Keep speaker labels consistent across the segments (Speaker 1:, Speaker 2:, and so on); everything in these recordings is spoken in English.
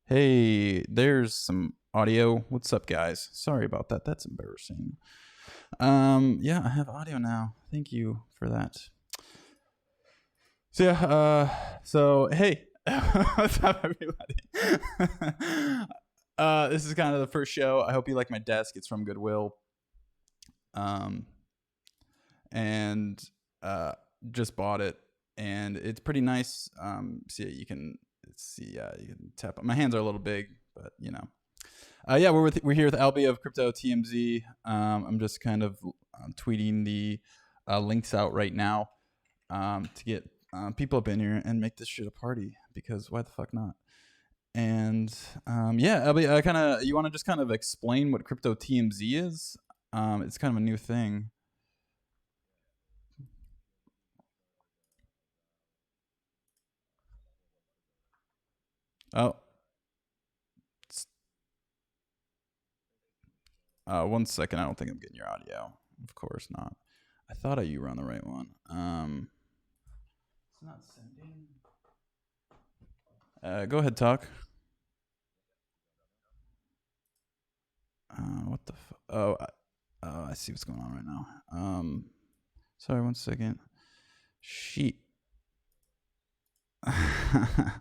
Speaker 1: Hey, there's some audio. What's up, guys? Sorry about that. That's embarrassing. Yeah, I have audio now. Thank you for that. So yeah, so hey, what's up, everybody? This is kind of the first show. I hope you like my desk. It's from Goodwill. Um, and just bought it, and it's pretty nice. See, you can see, you can tap. My hands are a little big, but you know. Yeah, we're here with Alby of Crypto TMZ. I'm just kind of tweeting the links out right now to get people up in here and make this shit a party, because why the fuck not? And yeah, Alby, you want to just kind of explain what Crypto TMZ is? It's kind of a new thing. Oh, 1 second. I don't think I'm getting your audio. Of course not. I thought you were on the right one. It's not sending. Go ahead, talk. What the? I see what's going on right now. Sorry, 1 second. Sheet. I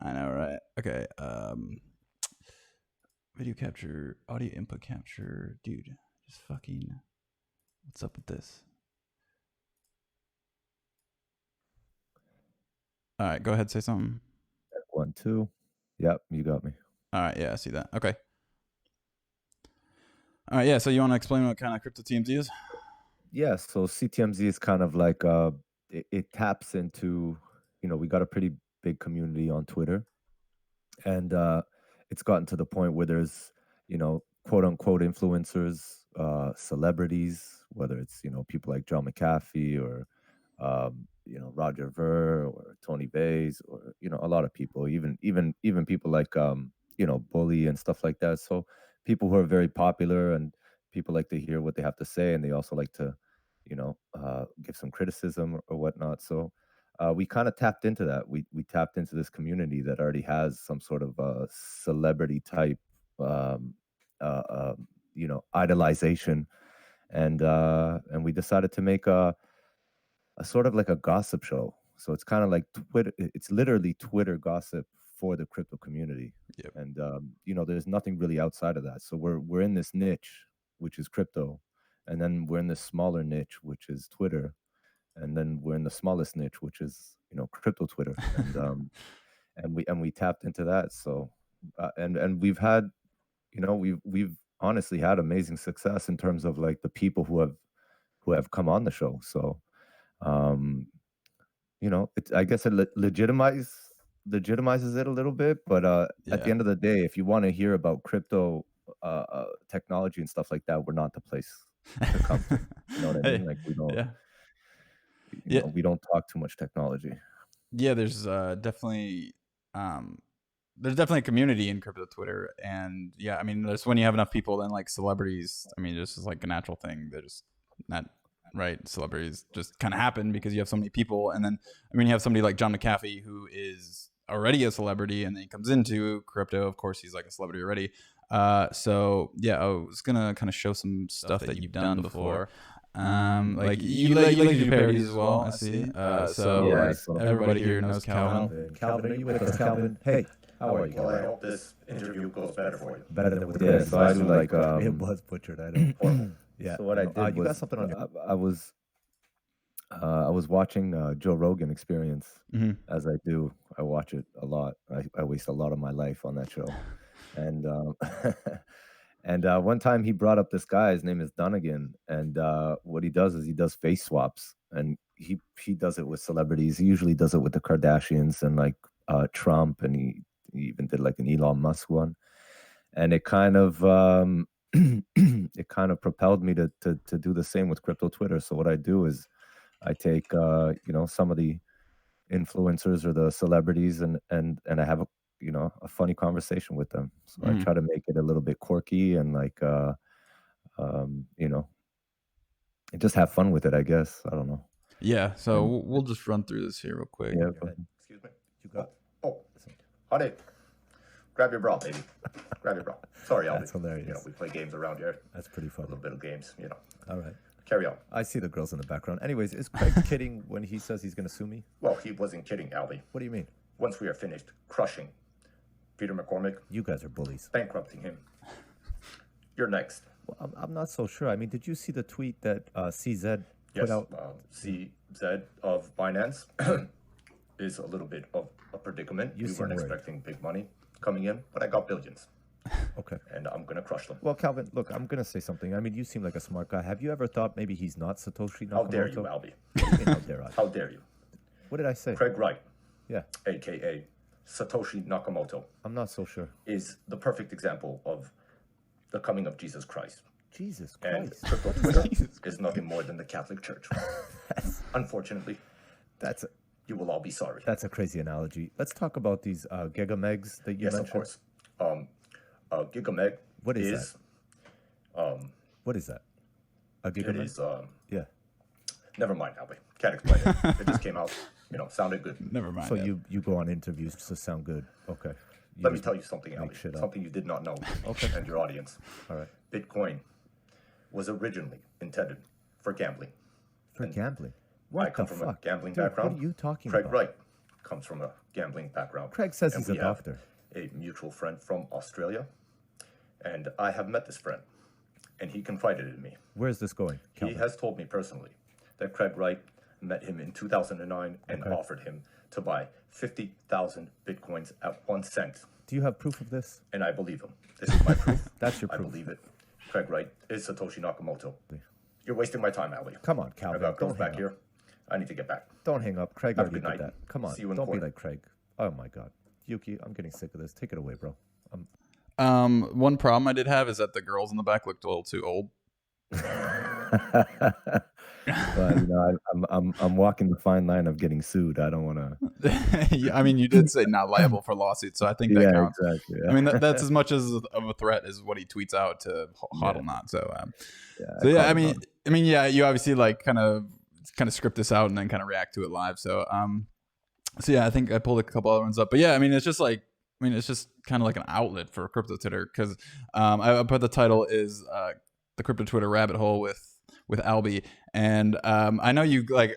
Speaker 1: know, right? Okay. Video capture, audio input capture, dude. Just fucking. What's up with this? All right, go ahead. Say something.
Speaker 2: 1, 2. Yep, you got me.
Speaker 1: All right, yeah, I see that. Okay. All right, yeah. So you want to explain what kind of Crypto TMZ is?
Speaker 2: Yeah, so CTMZ is kind of like it taps into, we got a pretty big community on Twitter, and it's gotten to the point where there's, quote unquote influencers, celebrities, whether it's people like John McAfee or Roger Ver or Tony Bays, or a lot of people, even people like Bully and stuff like that. So people who are very popular, and people like to hear what they have to say, and they also like to give some criticism or whatnot. So we kind of tapped into that. We tapped into this community that already has some sort of celebrity type um, idolization, and we decided to make a sort of like a gossip show. So it's kind of like Twitter. It's literally Twitter gossip for the crypto community.
Speaker 1: Yep.
Speaker 2: And there's nothing really outside of that. So we're in this niche, which is crypto, and then we're in this smaller niche, which is Twitter, and then we're in the smallest niche, which is crypto Twitter, and we tapped into that. So and we've had we've honestly had amazing success in terms of like the people who have come on the show. So um I guess it legitimizes it a little bit, but at the
Speaker 1: Yeah.
Speaker 2: end of the day, if you want to hear about crypto technology and stuff like that, we're not the place to come to. You know what I
Speaker 1: Hey.
Speaker 2: mean? Like we don't,
Speaker 1: Yeah. Yeah.
Speaker 2: we don't talk too much technology.
Speaker 1: Yeah. There's definitely a community in crypto Twitter, and yeah, I mean, there's when you have enough people, then like celebrities. I mean, this is like a natural thing. They're just not right. Celebrities just kind of happen because you have so many people, and then I mean, you have somebody like John McAfee who is already a celebrity, and then he comes into crypto. Of course, he's like a celebrity already. So yeah, I was gonna kind of show some stuff that you've done before. Like you like to do parodies as well. I see. So
Speaker 2: Yeah,
Speaker 1: like
Speaker 2: so
Speaker 1: everybody here knows Calvin.
Speaker 2: Calvin, are you with us, Calvin? Hey, how are you?
Speaker 3: Well, I hope this interview goes better for you.
Speaker 2: Better than with yeah. So I do like
Speaker 4: it was butchered. I know. Yeah.
Speaker 2: So what I did
Speaker 4: you
Speaker 2: was
Speaker 4: got something on your.
Speaker 2: I was watching Joe Rogan Experience,
Speaker 1: Mm-hmm.
Speaker 2: as I do. I watch it a lot. I waste a lot of my life on that show, and and one time he brought up this guy. His name is Dunnigan, and what he does is he does face swaps, and he does it with celebrities. He usually does it with the Kardashians and like Trump, and he even did like an Elon Musk one, and it kind of it kind of propelled me to do the same with crypto Twitter. So what I do is I take some of the influencers or the celebrities, and I have a funny conversation with them. So I try to make it a little bit quirky and like just have fun with it, I guess. I don't know.
Speaker 1: Yeah, so we'll just run through this here real quick.
Speaker 2: Yeah,
Speaker 4: Excuse me. You got.
Speaker 3: Oh, honey, Grab your bra, baby. Grab your bra. Sorry, Alby.
Speaker 4: That's hilarious.
Speaker 3: You know, we play games around here.
Speaker 4: That's pretty
Speaker 3: A
Speaker 4: funny.
Speaker 3: little bit of games, you know.
Speaker 4: All right.
Speaker 3: Carry on.
Speaker 4: I see the girls in the background. Anyways, is Craig kidding when he says he's going to sue me?
Speaker 3: Well, he wasn't kidding, Alby.
Speaker 4: What do you mean?
Speaker 3: Once we are finished crushing Peter McCormick,
Speaker 4: You guys are bullies.
Speaker 3: bankrupting him, you're next.
Speaker 4: Well, I'm not so sure. I mean, did you see the tweet that CZ put
Speaker 3: Yes,
Speaker 4: out?
Speaker 3: CZ of Binance is a little bit of a predicament.
Speaker 4: You
Speaker 3: We
Speaker 4: seem
Speaker 3: weren't
Speaker 4: worried.
Speaker 3: expecting big money coming in, but I got billions,
Speaker 4: Okay.
Speaker 3: and I'm going to crush them.
Speaker 4: Well, Calvin, look, I'm going to say something. I mean, you seem like a smart guy. Have you ever thought maybe he's not Satoshi Nakamoto?
Speaker 3: How dare you, Alby?
Speaker 4: What do you mean, how dare I?
Speaker 3: How dare you?
Speaker 4: What did I say?
Speaker 3: Craig Wright,
Speaker 4: Yeah,
Speaker 3: a.k.a. Satoshi Nakamoto,
Speaker 4: I'm not so sure.
Speaker 3: is the perfect example of the coming of Jesus Christ.
Speaker 4: Jesus
Speaker 3: And
Speaker 4: Christ.
Speaker 3: crypto Twitter is nothing more than the Catholic Church. Unfortunately,
Speaker 4: That's
Speaker 3: you will all be sorry.
Speaker 4: a crazy analogy. Let's talk about these gigamegs that you
Speaker 3: Yes,
Speaker 4: mentioned.
Speaker 3: of course. Gigameg
Speaker 4: What is
Speaker 3: is
Speaker 4: What is that? A
Speaker 3: it
Speaker 4: gigameg?
Speaker 3: is
Speaker 4: Yeah.
Speaker 3: never mind, Alby. Can't explain it. It just came out, sounded good.
Speaker 1: Never mind.
Speaker 4: So
Speaker 1: that.
Speaker 4: you go on interviews to sound good. Okay. You
Speaker 3: Let me
Speaker 4: just-
Speaker 3: tell you something, Alby.
Speaker 4: shit up.
Speaker 3: Something you did not know.
Speaker 4: Okay.
Speaker 3: And your audience.
Speaker 4: All right.
Speaker 3: Bitcoin was originally intended for gambling.
Speaker 4: For gambling.
Speaker 3: I
Speaker 4: What
Speaker 3: come
Speaker 4: the
Speaker 3: from
Speaker 4: fuck?
Speaker 3: a gambling
Speaker 4: Dude,
Speaker 3: background.
Speaker 4: What are you talking
Speaker 3: Craig
Speaker 4: about?
Speaker 3: Wright comes from a gambling background.
Speaker 4: Craig says
Speaker 3: And
Speaker 4: he's a
Speaker 3: we have
Speaker 4: doctor.
Speaker 3: a mutual friend from Australia, and I have met this friend, and he confided in me.
Speaker 4: Where's this going?
Speaker 3: He
Speaker 4: Calvin?
Speaker 3: has told me personally that Craig Wright met him in 2009 and
Speaker 4: Okay.
Speaker 3: offered him to buy 50,000 bitcoins at 1 cent,
Speaker 4: Do you have proof of this?
Speaker 3: and I believe him. This is my proof.
Speaker 4: That's your
Speaker 3: I
Speaker 4: proof.
Speaker 3: believe it. Craig Wright is Satoshi Nakamoto. You're wasting my time, Alby.
Speaker 4: Come on,
Speaker 3: I
Speaker 4: Calvin.
Speaker 3: got girls
Speaker 4: Don't
Speaker 3: back
Speaker 4: hang up.
Speaker 3: here. I need to get back.
Speaker 4: Don't hang up. Craig
Speaker 3: Have a
Speaker 4: already
Speaker 3: good
Speaker 4: did
Speaker 3: night.
Speaker 4: that. Come on.
Speaker 3: See you in
Speaker 4: Don't be
Speaker 3: court.
Speaker 4: like Craig. Oh my God. Yuki, I'm getting sick of this. Take it away, bro.
Speaker 1: One problem I did have is that the girls in the back looked a little too old.
Speaker 2: But I'm walking the fine line of getting sued. I don't want to.
Speaker 1: Yeah, I mean, you did say not liable for lawsuits, so I think that
Speaker 2: Yeah,
Speaker 1: counts.
Speaker 2: exactly.
Speaker 1: I mean, that's as much as of a threat as what he tweets out to Hodl not. So,
Speaker 2: I
Speaker 1: yeah,
Speaker 2: called him out.
Speaker 1: yeah, you obviously like kind of script this out and then kind of react to it live. So, yeah, I think I pulled a couple other ones up, but yeah, I mean, it's just like, it's just kind of like an outlet for crypto Twitter because I put the title is the crypto Twitter rabbit hole with Alby, and I know you like.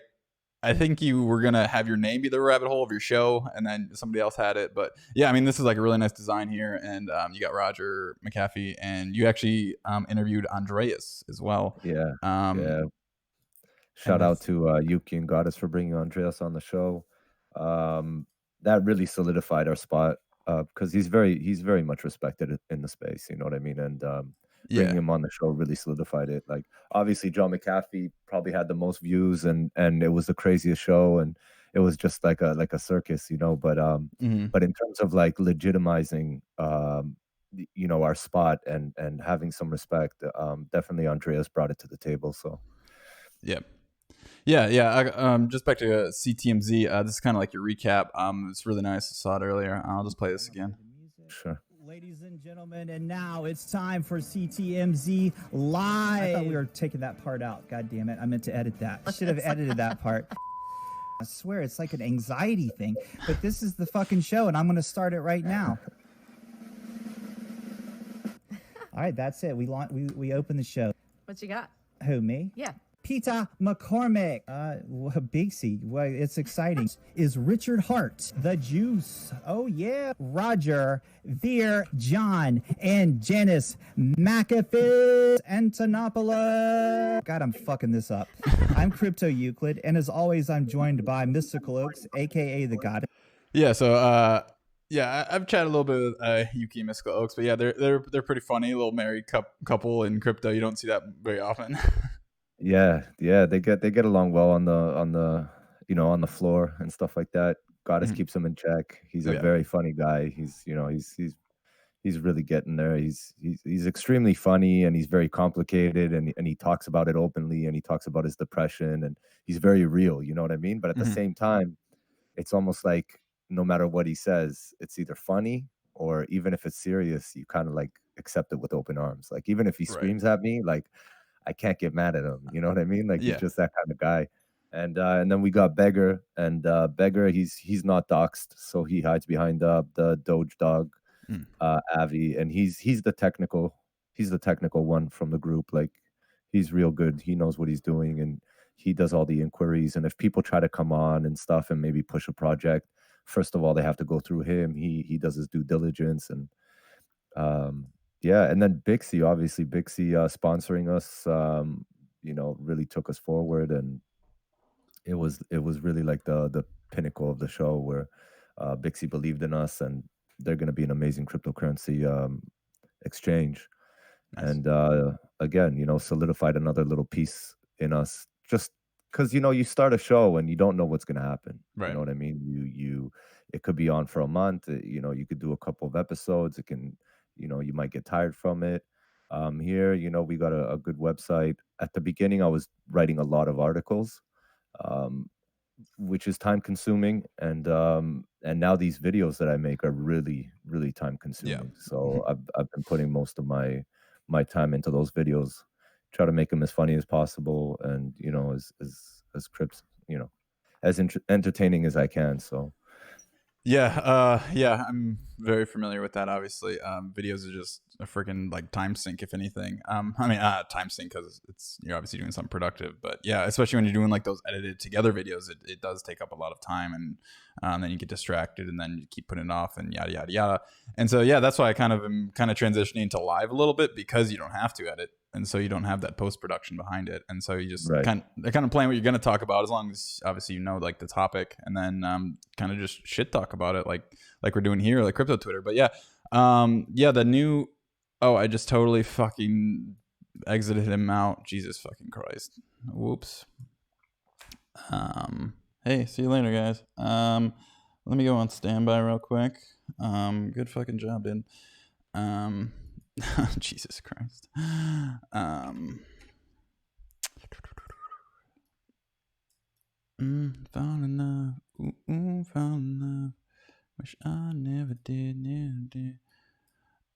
Speaker 1: I think you were gonna have your name be the rabbit hole of your show, and then somebody else had it. But yeah, I mean, this is like a really nice design here, and you got Roger McAfee, and you actually interviewed Andreas as well.
Speaker 2: Yeah.
Speaker 1: Yeah.
Speaker 2: Shout out
Speaker 1: that's-
Speaker 2: to Yuki and Goddess for bringing Andreas on the show. That really solidified our spot because he's very much respected in the space. You know what I mean? And bringing him on the show really solidified it. Like obviously, John McAfee probably had the most views, and it was the craziest show, and it was just like a circus, you know. But
Speaker 1: Mhm.
Speaker 2: in terms of like legitimizing, our spot and having some respect, definitely Andreas brought it to the table. So.
Speaker 1: Yep. Yeah. Just back to CTMZ. This is kind of like your recap. It's really nice. I saw it earlier. I'll just play this again.
Speaker 2: Sure.
Speaker 5: Ladies and gentlemen, and now it's time for CTMZ Live. I thought we were taking that part out. God damn it. I meant to edit that. I should have edited that part. I swear it's like an anxiety thing, but this is the fucking show, and I'm going to start it right now. All right, that's it. We open the show.
Speaker 6: What you got?
Speaker 5: Who, me?
Speaker 6: Yeah.
Speaker 5: Peter McCormick, Big C. Well, it's exciting. Is Richard Hart, The Juice. Oh yeah, Roger, Veer, John, and Janice McAfee Antonopoulos. God, I'm fucking this up. I'm Crypto Euclid, and as always, I'm joined by Mystical Oaks, aka the God.
Speaker 1: Yeah. So I've chatted a little bit with Yuki and Mystical Oaks, but yeah, they're pretty funny. A little married couple in crypto. You don't see that very often.
Speaker 2: Yeah, they get along well on the on the floor and stuff like that. Goddess keeps him in check. He's a
Speaker 1: Yeah.
Speaker 2: very funny guy. He's really getting there. He's extremely funny, and he's very complicated, and he talks about it openly, and he talks about his depression, and he's very real, you know what I mean? But at the same time, it's almost like no matter what he says, it's either funny or even if it's serious, you kind of like accept it with open arms. Like even if he
Speaker 1: Right.
Speaker 2: screams at me, like I can't get mad at him. You know what I mean? Like
Speaker 1: Yeah.
Speaker 2: he's just that kind of guy. And then we got Beggar, and Beggar, he's not doxxed, so he hides behind the Doge dog.
Speaker 1: Mm.
Speaker 2: Avi, and he's the technical one from the group. Like, he's real good. He knows what he's doing, and he does all the inquiries. And if people try to come on and stuff and maybe push a project, first of all, they have to go through him. He does his due diligence, and yeah. And then Bixie, obviously, sponsoring us, really took us forward, and it was really like the pinnacle of the show, where Bixie believed in us, and they're going to be an amazing cryptocurrency exchange.
Speaker 1: Nice.
Speaker 2: And again, solidified another little piece in us, just because you start a show and you don't know what's going to happen.
Speaker 1: Right.
Speaker 2: You know what I mean? It could be on for a month. You could do a couple of episodes. It can, you might get tired from it. Here, we got a good website. At the beginning, I was writing a lot of articles, which is time consuming, and now these videos that I make are really, really time consuming. So I've been putting most of my time into those videos, try to make them as funny as possible, and as crypts, as entertaining as I can. So
Speaker 1: yeah, I'm very familiar with that. Obviously, videos are just a freaking like time sink, if anything. Time sink because you're obviously doing something productive, but yeah, especially when you're doing like those edited together videos, it does take up a lot of time, and then you get distracted, and then you keep putting it off, and yada yada yada. And so yeah, that's why I am transitioning to live a little bit, because you don't have to edit, and so you don't have that post production behind it, and so you just kind of plan what you're going to talk about, as long as obviously like the topic, and then kind of just shit talk about it, like we're doing here, like crypto Twitter. But yeah, the new. Oh, I just totally fucking exited him out. Jesus fucking Christ. Whoops. Hey, see you later, guys. Let me go on standby real quick. Good fucking job, dude. Jesus Christ. Found in love. Found in love. Wish I never did.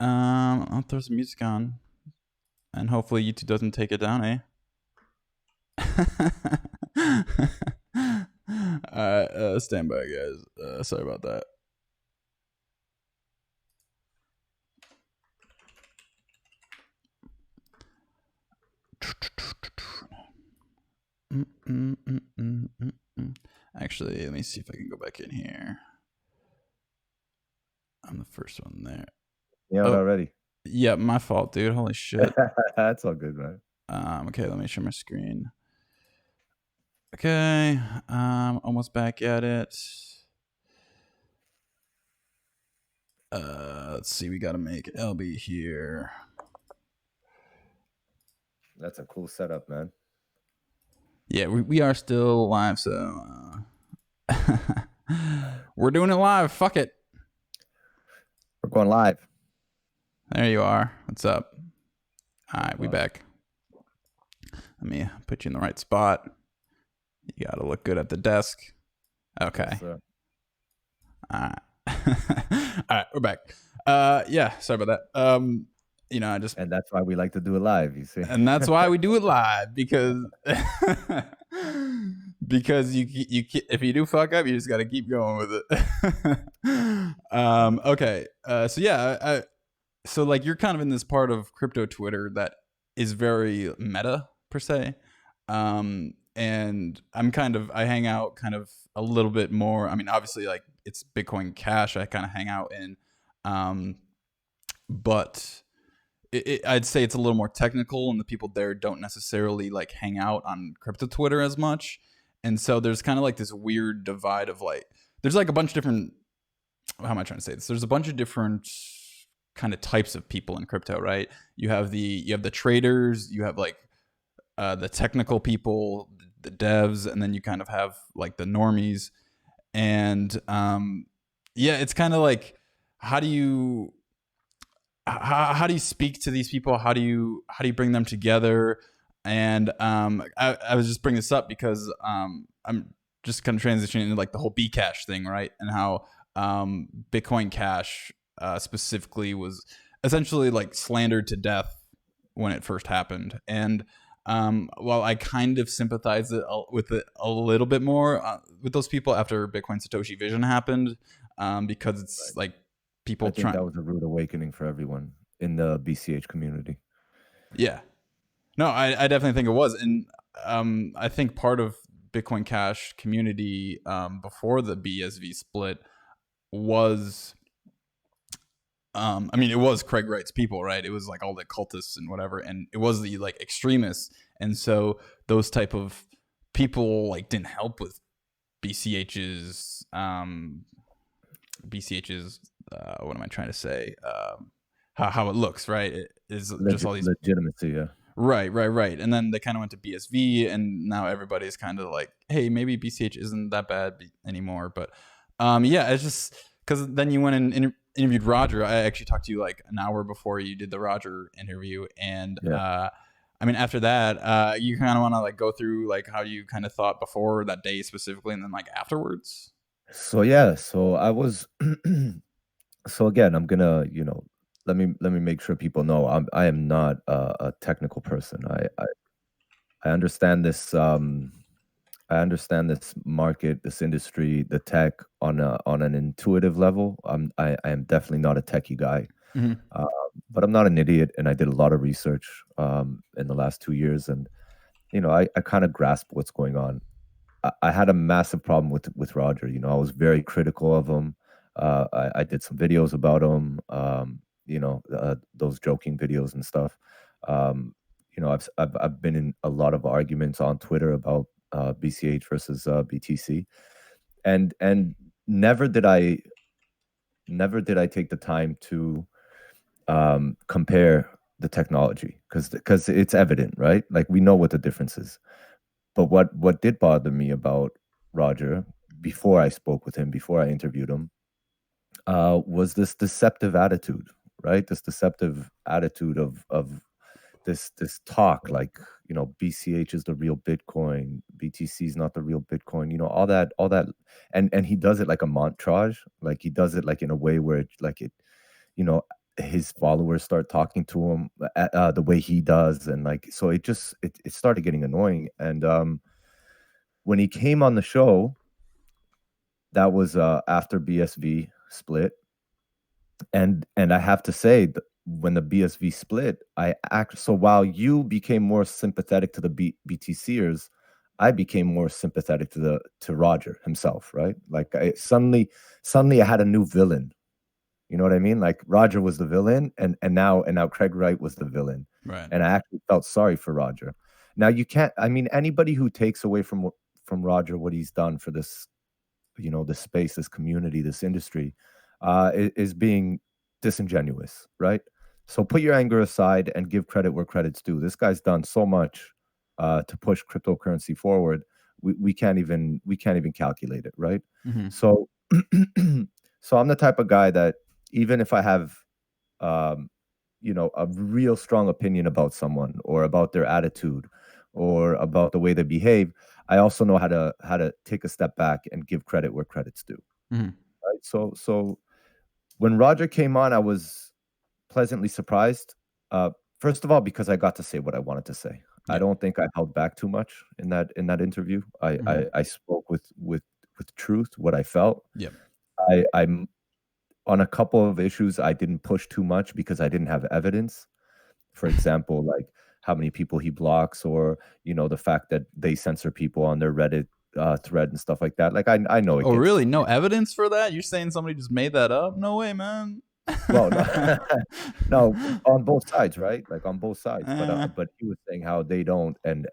Speaker 1: I'll throw some music on, and hopefully YouTube doesn't take it down, eh? Alright, stand by, guys. Sorry about that. Actually, let me see if I can go back in here. I'm the first one there.
Speaker 2: Yeah, already.
Speaker 1: Yeah, my fault, dude. Holy shit.
Speaker 2: That's all good, man.
Speaker 1: Okay, let me share my screen. Okay, almost back at it. Let's see. We got to make Alby here.
Speaker 2: That's a cool setup, man.
Speaker 1: Yeah, we are still live, so we're doing it live. Fuck it.
Speaker 2: We're going live.
Speaker 1: There you are. What's up? All right, we back. Let me put you in the right spot. You got to look good at the desk. Okay.
Speaker 2: Yes,
Speaker 1: all right. All right, we're back. Yeah, sorry about that.
Speaker 2: And that's why we like to do it live, you see.
Speaker 1: And that's why we do it live, because you if you do fuck up, you just got to keep going with it. Okay. So yeah, so like you're kind of in this part of crypto Twitter that is very meta per se. And I hang out kind of a little bit more. I mean, obviously like it's Bitcoin Cash I kind of hang out in. But I'd say it's a little more technical, and the people there don't necessarily like hang out on crypto Twitter as much. And so there's kind of like this weird divide of like, there's like a bunch of different, how am I trying to say this? There's a bunch of different kind of types of people in crypto, right? You have the traders, you have like the technical people, the devs, and then you kind of have like the normies. And yeah, it's kind of like, how do you speak to these people? How do you bring them together? And I was just bringing this up because I'm just kind of transitioning into like the whole Bcash thing, right? And how Bitcoin Cash specifically was essentially like slandered to death when it first happened. And while I kind of sympathize with it a little bit more with those people after Bitcoin Satoshi Vision happened, because it's like people
Speaker 2: think that
Speaker 1: trying.
Speaker 2: was a rude awakening for everyone in the BCH community.
Speaker 1: Yeah. No, I definitely think it was. And I think part of Bitcoin Cash community before the BSV split was, I mean, it was Craig Wright's people, right? It was like all the cultists and whatever, and it was the like extremists. And so those type of people like didn't help with BCH's what am I trying to say? How it looks, right? It is just all these
Speaker 2: Legitimacy, yeah.
Speaker 1: Right. And then they kind of went to BSV, and now everybody's kind of like, hey, maybe BCH isn't that bad anymore. But yeah, it's just because then you went and interviewed Roger. I actually talked to you like an hour before you did the Roger interview, and I mean, after that, you kind of want to like go through like how you kind of thought before that day specifically, and then like afterwards.
Speaker 2: So yeah, so I was so again, I'm gonna, let me make sure people know I am not a technical person. I understand this I understand this market, this industry, the tech on an intuitive level. I am definitely not a techie guy. But I'm not an idiot, and I did a lot of research in the last 2 years, and I kind of grasp what's going on. I had a massive problem with Roger. I was very critical of him. I did some videos about him. Those joking videos and stuff. I've been in a lot of arguments on Twitter about BCH versus BTC, and never did I take the time to compare the technology, because it's evident, right? Like, we know what the difference is. But what did bother me about Roger before I spoke with him, before I interviewed him, was this deceptive attitude, right? This deceptive attitude of this talk, like, BCH is the real Bitcoin, BTC is not the real Bitcoin, all that, and he does it like a montage, like he does it like in a way where his followers start talking to him the way he does, and like, so it started getting annoying. And when he came on the show, that was after BSV split, and I have to say, when the BSV split, so while you became more sympathetic to the BTCers, I became more sympathetic to Roger himself, right? Like, suddenly I had a new villain. You know what I mean? Like, Roger was the villain, and now Craig Wright was the villain.
Speaker 1: Right.
Speaker 2: And I actually felt sorry for Roger. Now, you can't, I mean, anybody who takes away from Roger what he's done for this, this space, this community, this industry, is being disingenuous, right? So put your anger aside and give credit where credit's due. This guy's done so much to push cryptocurrency forward. We can't even calculate it, right? So so I'm the type of guy that, even if I have a real strong opinion about someone, or about their attitude, or about the way they behave, I also know how to take a step back and give credit where credit's due. Right? So when Roger came on, I was pleasantly surprised. First of all, because I got to say what I wanted to say. I don't think I held back too much in that interview. I spoke with truth, what I felt. I'm on a couple of issues, I didn't push too much because I didn't have evidence. For example, like how many people he blocks, or the fact that they censor people on their Reddit thread and stuff like that. Like, I know it.
Speaker 1: Oh, really? No evidence for that? You're saying somebody just made that up? No way, man.
Speaker 2: Well, no, on both sides, right? Like, on both sides. But he was saying how they don't, and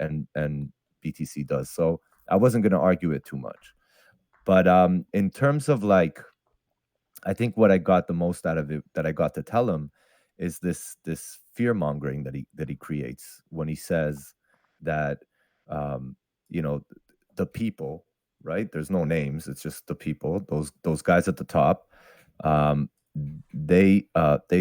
Speaker 2: BTC does. So I wasn't going to argue it too much. But in terms of, like, I think what I got the most out of it, that I got to tell him, is this fear mongering that he creates when he says that the people, right? There's no names. It's just the people. Those guys at the top. They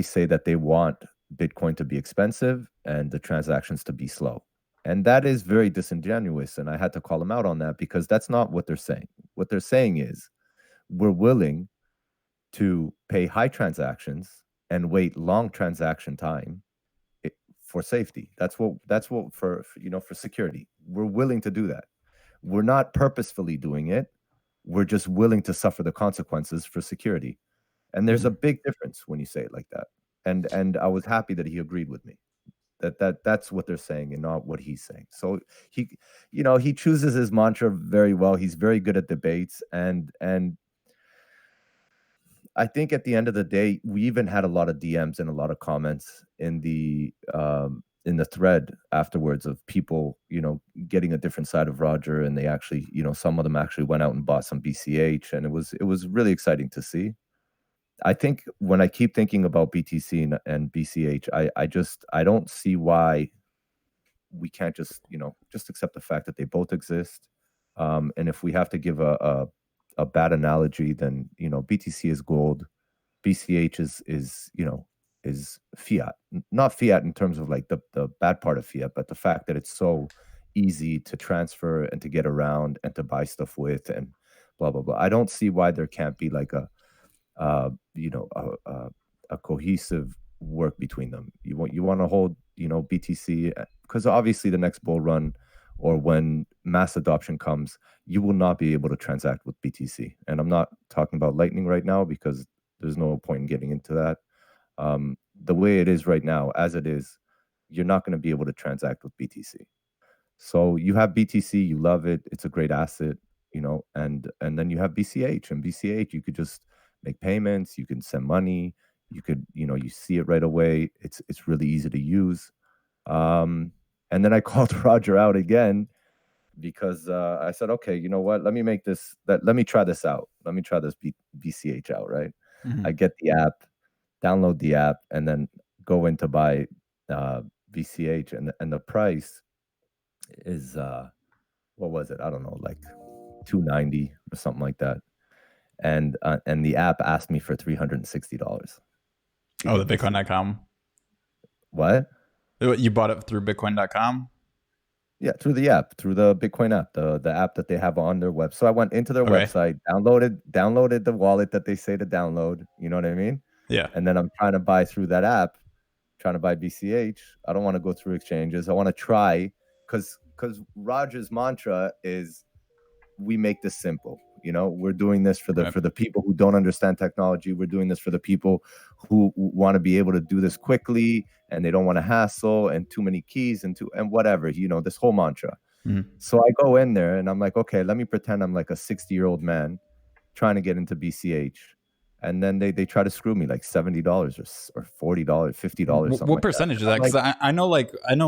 Speaker 2: say that they want Bitcoin to be expensive and the transactions to be slow, and that is very disingenuous. And I had to call them out on that, because that's not what they're saying. What they're saying is, we're willing to pay high transactions and wait long transaction time for safety. That's what for security. We're willing to do that. We're not purposefully doing it. We're just willing to suffer the consequences for security. And there's a big difference when you say it like that. And I was happy that he agreed with me. That's what they're saying and not what he's saying. So he chooses his mantra very well. He's very good at debates, and I think at the end of the day, we even had a lot of DMs and a lot of comments in the thread afterwards of people, getting a different side of Roger, and they actually, some of them actually went out and bought some BCH, and it was really exciting to see. I think when I keep thinking about BTC and BCH, I don't see why we can't just accept the fact that they both exist. And if we have to give a bad analogy, then BTC is gold, BCH is fiat. Not fiat in terms of like the bad part of fiat, but the fact that it's so easy to transfer and to get around and to buy stuff with and blah blah blah. I don't see why there can't be like a cohesive work between them. You want to hold BTC, because obviously the next bull run or when mass adoption comes, you will not be able to transact with BTC. And I'm not talking about Lightning right now because there's no point in getting into that. The way it is right now, as it is, you're not going to be able to transact with BTC. So you have BTC, you love it, it's a great asset, and then you have BCH, and BCH you could just make payments, you can send money, you could, you see it right away. It's really easy to use. And then I called Roger out again because I said, okay, you know what? Let me try this out. Let me try this BCH out, right? I get the app, download the app, and then go in to buy BCH, and the price is what was it? I don't know, like $290 or something like that. And the app asked me for $360.
Speaker 1: Oh, the Bitcoin.com.
Speaker 2: What?
Speaker 1: You bought it through Bitcoin.com?
Speaker 2: Yeah, through the app, through the Bitcoin app, the app that they have on their web. So I went into their website, downloaded the wallet that they say to download. You know what I mean?
Speaker 1: Yeah.
Speaker 2: And then I'm trying to buy through that app, trying to buy BCH. I don't want to go through exchanges. I want to try because Roger's mantra is we make this simple. We're doing this for the people who don't understand technology. We're doing this for the people who want to be able to do this quickly and they don't want to hassle and too many keys and whatever, this whole mantra. So I go in there and I'm like, okay, let me pretend I'm like a 60-year-old man trying to get into BCH. And then they try to screw me like $70 or $40, $50.
Speaker 1: What percentage is that? Because I know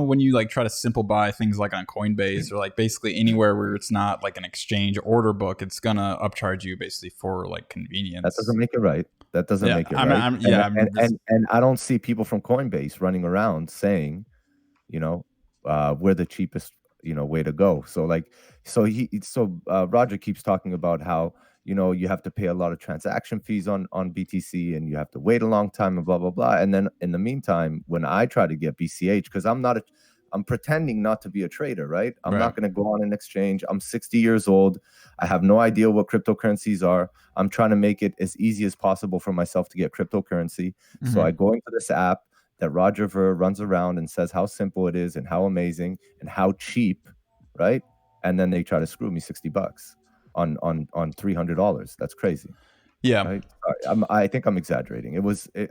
Speaker 1: when you like try to simple buy things like on Coinbase or like basically anywhere where it's not like an exchange order book, it's gonna upcharge you basically for like convenience.
Speaker 2: That doesn't make it right. That doesn't make it right. And I don't see people from Coinbase running around saying, we're the cheapest, way to go. So Roger keeps talking about how you have to pay a lot of transaction fees on BTC and you have to wait a long time and blah, blah, blah. And then in the meantime, when I try to get BCH, because I'm pretending not to be a trader, right? I'm not going to go on an exchange. I'm 60 years old. I have no idea what cryptocurrencies are. I'm trying to make it as easy as possible for myself to get cryptocurrency. So I go into this app that Roger Ver runs around and says how simple it is and how amazing and how cheap, right? And then they try to screw me $60 on $300. That's crazy.
Speaker 1: Yeah.
Speaker 2: Right? I think I'm exaggerating.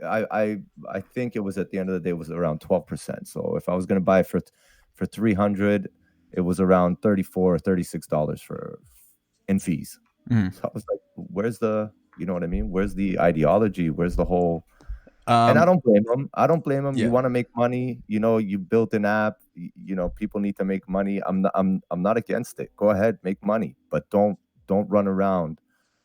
Speaker 2: I think it was at the end of the day, it was around 12%. So if I was going to buy it for 300, it was around $34 or $36 in fees. So I was like, where's the, you know what I mean? Where's the ideology? Where's the whole, and I don't blame them. Yeah. You want to make money, you built an app, people need to make money. I'm not against it. Go ahead, make money, but don't run around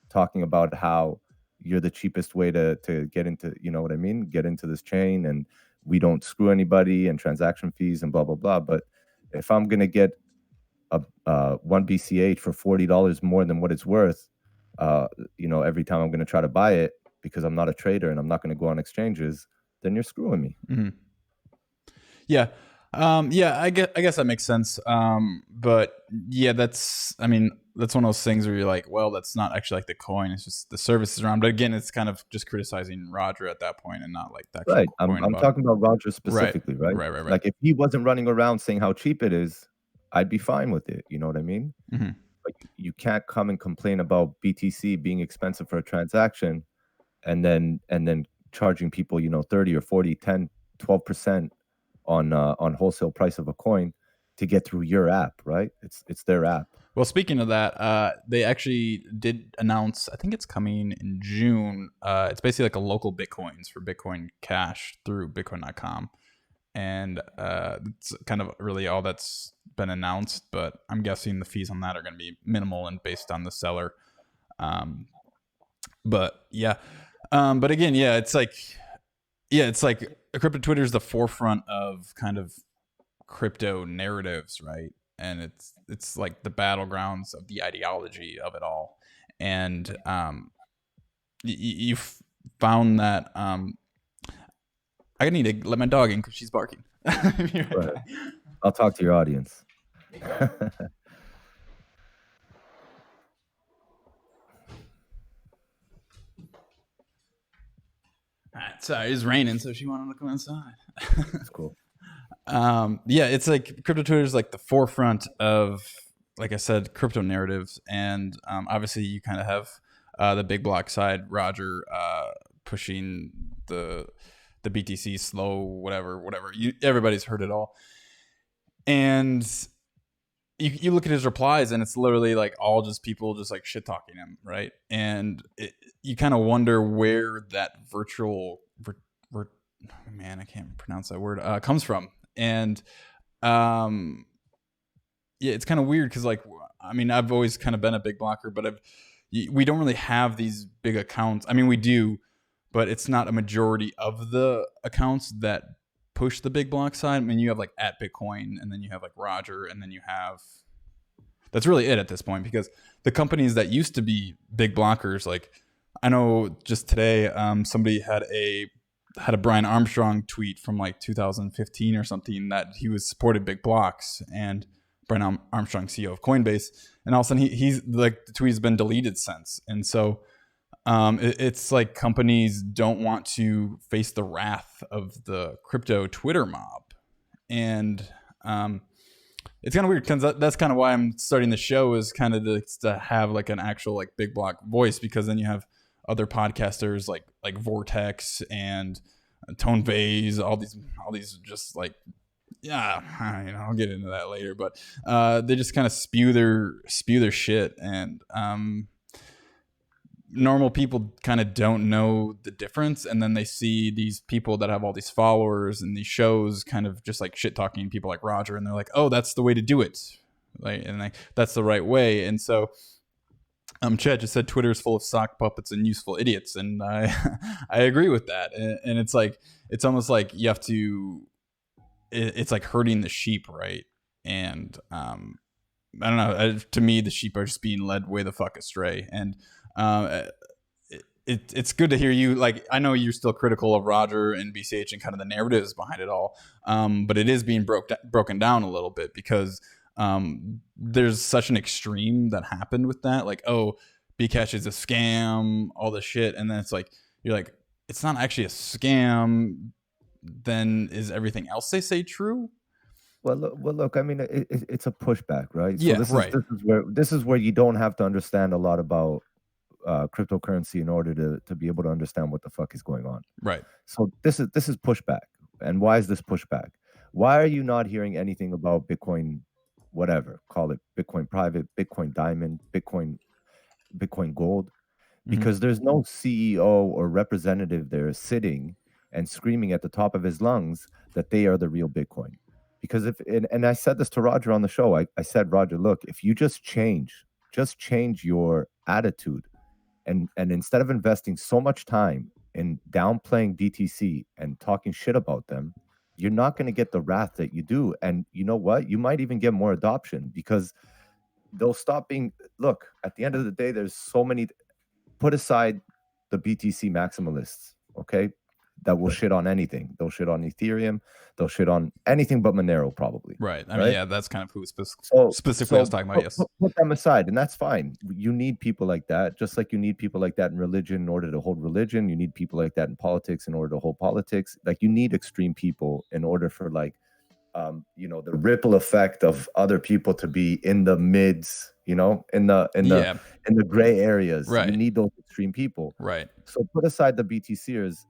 Speaker 2: talking about how you're the cheapest way to get into, what I mean? Get into this chain and we don't screw anybody and transaction fees and blah, blah, blah. But if I'm going to get one BCH for $40 more than what it's worth, every time I'm going to try to buy it because I'm not a trader and I'm not going to go on exchanges, then you're screwing me.
Speaker 1: Yeah. I guess that makes sense. But yeah, that's one of those things where you're like, well, that's not actually like the coin. It's just the services around. But again, it's kind of just criticizing Roger at that point and not like the actual coin.
Speaker 2: I'm talking about Roger specifically, right?
Speaker 1: Right.
Speaker 2: Like if he wasn't running around saying how cheap it is, I'd be fine with it. You know what I mean? But you can't come and complain about BTC being expensive for a transaction and then charging people, 30 or 40, 10, 12% on wholesale price of a coin to get through your app, right? It's their app.
Speaker 1: Well, speaking of that, they actually did announce, I think it's coming in June. It's basically like a local Bitcoins for Bitcoin Cash through Bitcoin.com. And it's kind of really all that's been announced, but I'm guessing the fees on that are going to be minimal and based on the seller. But yeah. But again, it's like crypto Twitter is the forefront of kind of crypto narratives, right? And it's like the battlegrounds of the ideology of it all. And you found that I need to let my dog in because she's barking.
Speaker 2: Right. I'll talk to your audience.
Speaker 1: Sorry, it's raining, so she wanted to come inside.
Speaker 2: That's cool.
Speaker 1: It's like crypto Twitter is like the forefront of, like I said, crypto narratives, and obviously you kind of have the big block side, Roger pushing the BTC slow, whatever. Everybody's heard it all, and you look at his replies, and it's literally like all just people just like shit talking him, right? And you kind of wonder where that man, I can't pronounce that word, comes from. And it's kind of weird because, like, I mean, I've always kind of been a big blocker, but we don't really have these big accounts. I mean, we do, but it's not a majority of the accounts that push the big block side. I mean, you have like @Bitcoin, and then you have like Roger, and then you have, that's really it at this point, because the companies that used to be big blockers, like I know just today, somebody had a Brian Armstrong tweet from like 2015 or something that he was supported big blocks, and Brian Armstrong, CEO of Coinbase, and all of a sudden he's like, the tweet has been deleted since. And so it's like companies don't want to face the wrath of the crypto Twitter mob. And it's kind of weird because that's kind of why I'm starting the show, is kind of to have like an actual like big block voice, because then you have other podcasters like Vortex and Tone Vase, all these just like, I'll get into that later, but they just kind of spew their shit, and normal people kind of don't know the difference, and then they see these people that have all these followers and these shows kind of just like shit talking people like Roger, and they're like, oh, that's the way to do it, like, and like that's the right way. And so Chad just said Twitter is full of sock puppets and useful idiots, and I agree with that. And it's like, it's almost like you have to, it's like herding the sheep, right? And I don't know. To me, the sheep are just being led way the fuck astray. And it's good to hear you. Like, I know you're still critical of Roger and BCH and kind of the narratives behind it all, but it is being broken down a little bit, because there's such an extreme that happened with that. Like, oh, Bcash is a scam, all this shit, and then it's like, you're like, it's not actually a scam. Then is everything else they say true?
Speaker 2: Well, look. I mean, it's a pushback, right?
Speaker 1: Yeah,
Speaker 2: so
Speaker 1: right.
Speaker 2: This is where you don't have to understand a lot about cryptocurrency in order to be able to understand what the fuck is going on.
Speaker 1: Right.
Speaker 2: So this is pushback. And why is this pushback? Why are you not hearing anything about Bitcoin, whatever, call it Bitcoin Private, Bitcoin Diamond, Bitcoin Gold? Because there's no CEO or representative there sitting and screaming at the top of his lungs that they are the real Bitcoin. Because and I said this to Roger on the show, I said, Roger, look, if you just change your attitude, and instead of investing so much time in downplaying BTC and talking shit about them, you're not going to get the wrath that you do. And you know what? You might even get more adoption, because they'll stop being, look, at the end of the day, there's so many, put aside the BTC maximalists, okay, that will shit on anything. They'll shit on Ethereum. They'll shit on anything but Monero, probably.
Speaker 1: Right. I mean, yeah, that's kind of who specifically I was talking about. Yes.
Speaker 2: Put them aside, and that's fine. You need people like that, just like you need people like that in religion in order to hold religion. You need people like that in politics in order to hold politics. Like, you need extreme people in order for, like, the ripple effect of other people to be in the mids you know, in the
Speaker 1: Yeah.
Speaker 2: in the gray areas. You
Speaker 1: Right.
Speaker 2: need those extreme people.
Speaker 1: Right.
Speaker 2: So put aside the BTCers.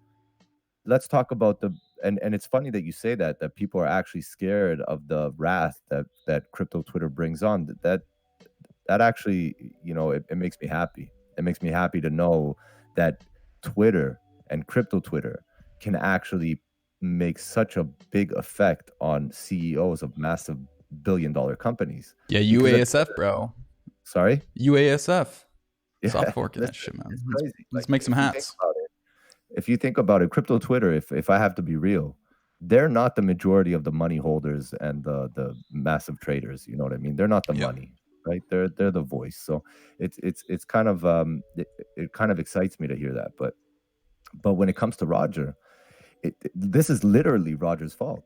Speaker 2: Let's talk about and it's funny that you say that people are actually scared of the wrath that crypto Twitter brings on. That actually, you know, it makes me happy. It makes me happy to know that Twitter and crypto Twitter can actually make such a big effect on CEOs of massive billion-dollar companies.
Speaker 1: Yeah,
Speaker 2: Because
Speaker 1: UASF, bro.
Speaker 2: sorry?
Speaker 1: UASF.
Speaker 2: Yeah,
Speaker 1: Stop forking that
Speaker 2: listen,
Speaker 1: shit, man.
Speaker 2: it's
Speaker 1: Let's,
Speaker 2: crazy.
Speaker 1: let's
Speaker 2: Like,
Speaker 1: make some
Speaker 2: if you think
Speaker 1: hats.
Speaker 2: about it, if you think about it, crypto Twitter, if I have to be real, they're not the majority of the money holders and the massive traders. You know what I mean? They're not the
Speaker 1: Yeah.
Speaker 2: money, right? They're the voice. So it's kind of it kind of excites me to hear that. But when it comes to Roger, this is literally Roger's fault.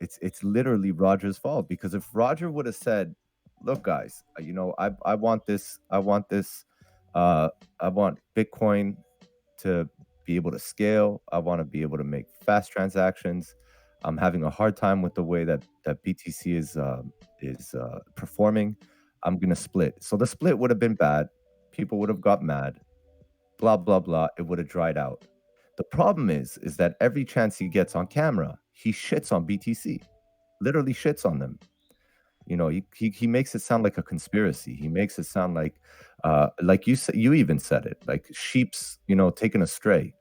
Speaker 2: It's literally Roger's fault, because if Roger would have said, "Look, guys, you know, I want this, I want Bitcoin to be able to scale. I want to be able to make fast transactions. I'm having a hard time with the way that BTC is performing. I'm gonna split." So the split would have been bad. People would have got mad. Blah blah blah. It would have dried out. The problem is that every chance he gets on camera, he shits on BTC. Literally shits on them. You know, he makes it sound like a conspiracy. He makes it sound like you said, you even said it, like sheep's, you know, taken astray,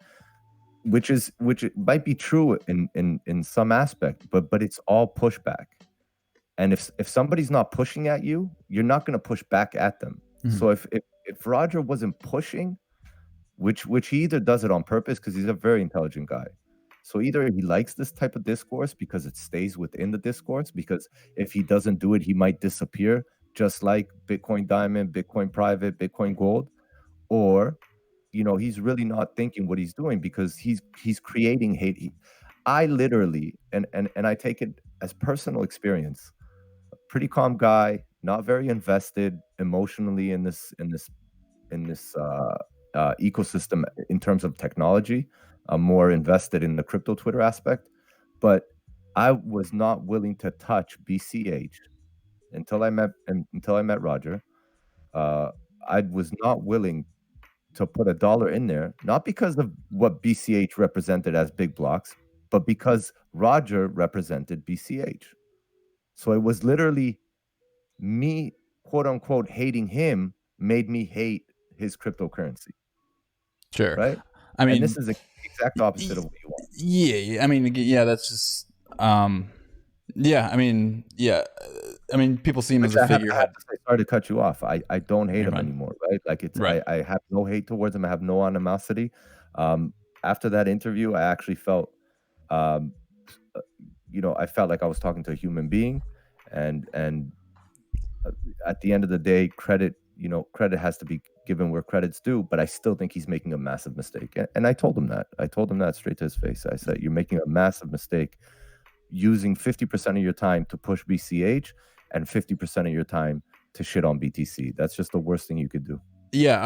Speaker 2: which it might be true in some aspect, but it's all pushback. And if somebody's not pushing at you, you're not going to push back at them.
Speaker 1: Mhm.
Speaker 2: So if Roger wasn't pushing, which he either does it on purpose because he's a very intelligent guy. So either he likes this type of discourse because it stays within the discourse, because if he doesn't do it, he might disappear, just like Bitcoin Diamond, Bitcoin Private, Bitcoin Gold, or you know, he's really not thinking what he's doing because he's creating hate. I literally and I take it as personal experience. A pretty calm guy, not very invested emotionally in this ecosystem in terms of technology. I'm more invested in the crypto Twitter aspect, but I was not willing to touch BCH until I met Roger. I was not willing to put $1 in there, not because of what BCH represented as big blocks, but because Roger represented BCH. So it was literally me, quote unquote, hating him made me hate his cryptocurrency,
Speaker 1: Sure.
Speaker 2: right?
Speaker 1: I mean,
Speaker 2: And this is the exact opposite of what you want.
Speaker 1: yeah. I mean, yeah, that's just, yeah. I mean, yeah. I mean, people see him as
Speaker 2: Which
Speaker 1: a
Speaker 2: I have
Speaker 1: figurehead.
Speaker 2: to say, sorry to cut you off. I don't hate
Speaker 1: You're
Speaker 2: him
Speaker 1: fine.
Speaker 2: anymore, right? Like
Speaker 1: Right.
Speaker 2: I have no hate towards him. I have no animosity. After that interview, I actually felt, um, you know, I felt like I was talking to a human being, and at the end of the day, credit, you know, credit has to be given where credit's due. But I still think he's making a massive mistake, and I told him that. I told him that straight to his face. I said, "You're making a massive mistake using 50% of your time to push BCH and 50% of your time to shit on BTC. That's just the worst thing you could do."
Speaker 1: Yeah,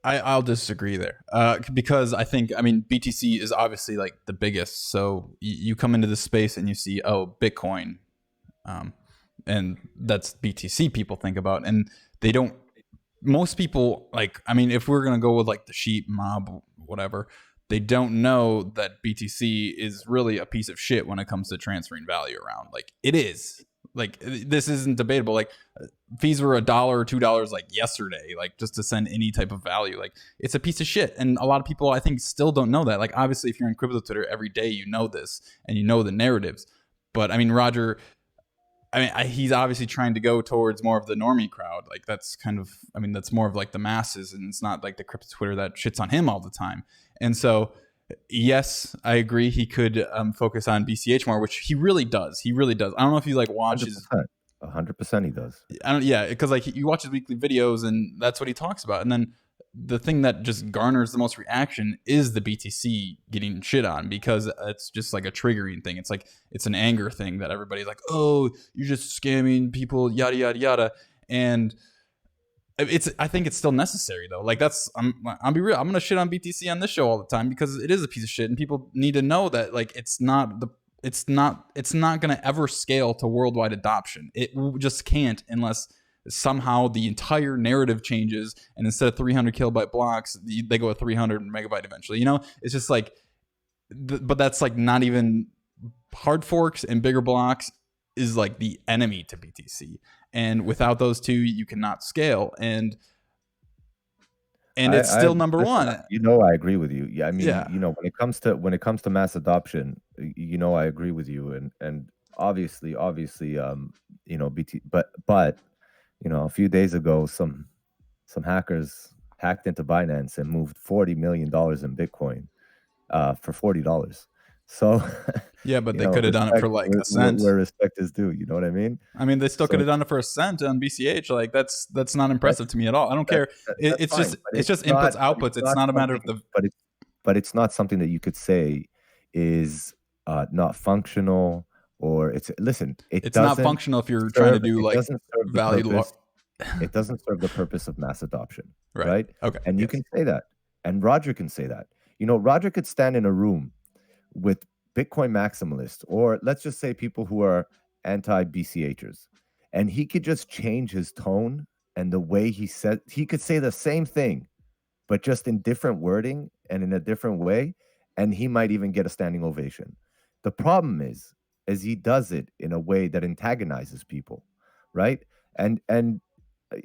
Speaker 1: I'll disagree there. Because I think, I mean, BTC is obviously like the biggest. So you come into this space and you see, oh, Bitcoin, and that's BTC people think about, and they don't. Most people, like, I mean, if we're gonna go with like the sheep mob, whatever, they don't know that BTC is really a piece of shit when it comes to transferring value around. Like, it is. Like, this isn't debatable. Like, fees were $1 or $2 like yesterday, like just to send any type of value. Like, it's a piece of shit, and a lot of people, I think, still don't know that. Like, obviously, if you're in crypto Twitter every day, you know this and you know the narratives. But I mean, Roger, I mean, he's obviously trying to go towards more of the normie crowd. Like, that's kind of, I mean, that's more of like the masses, and it's not like the crypto Twitter that shits on him all the time. And so, yes, I agree. He could focus on BCH more, which he really does. He really does. I don't know if you like watches.
Speaker 2: 100% he does.
Speaker 1: I don't. Yeah, because like you watch his weekly videos, and that's what he talks about. And then the thing that just garners the most reaction is the BTC getting shit on, because it's just like a triggering thing. It's like, it's an anger thing that everybody's like, oh, you're just scamming people, yada yada yada. And I think it's still necessary though. Like, I'll be real. I'm gonna shit on BTC on this show all the time because it is a piece of shit, and people need to know that, like, it's not gonna ever scale to worldwide adoption. It just can't, unless somehow the entire narrative changes, and instead of 300 kilobyte blocks, they go with 300 megabyte eventually. You know, it's just like, but that's like not even hard forks and bigger blocks is like the enemy to BTC. And without those two, you cannot scale. And it's still number
Speaker 2: listen,
Speaker 1: one.
Speaker 2: You know, I agree with you. Yeah, I mean,
Speaker 1: Yeah.
Speaker 2: you know, when it comes to mass adoption, you know, I agree with you, and obviously, you know, but you know, a few days ago, some hackers hacked into Binance and moved $40 million in Bitcoin for $40. So
Speaker 1: Yeah, but
Speaker 2: you
Speaker 1: they
Speaker 2: know,
Speaker 1: could have done it for
Speaker 2: respect
Speaker 1: like a cent.
Speaker 2: where respect is due. You know what I mean?
Speaker 1: I mean, they still
Speaker 2: So
Speaker 1: could have done it for a cent on BCH. Like that's not impressive to me at all. I don't care.
Speaker 2: that's
Speaker 1: It's
Speaker 2: fine,
Speaker 1: just
Speaker 2: but
Speaker 1: inputs, outputs. It's not a matter of the.
Speaker 2: But it's not something that you could say is not functional, or it's listen.
Speaker 1: It's not functional if you're trying to do like value.
Speaker 2: It doesn't serve the purpose of mass adoption,
Speaker 1: Right.
Speaker 2: right?
Speaker 1: Okay.
Speaker 2: And you can say that, and Roger can say that. You know, Roger could stand in a room with Bitcoin maximalists, or let's just say people who are anti-BCHers, and he could just change his tone and the way he could say the same thing, but just in different wording and in a different way, and he might even get a standing ovation. The problem is he does it in a way that antagonizes people, right? And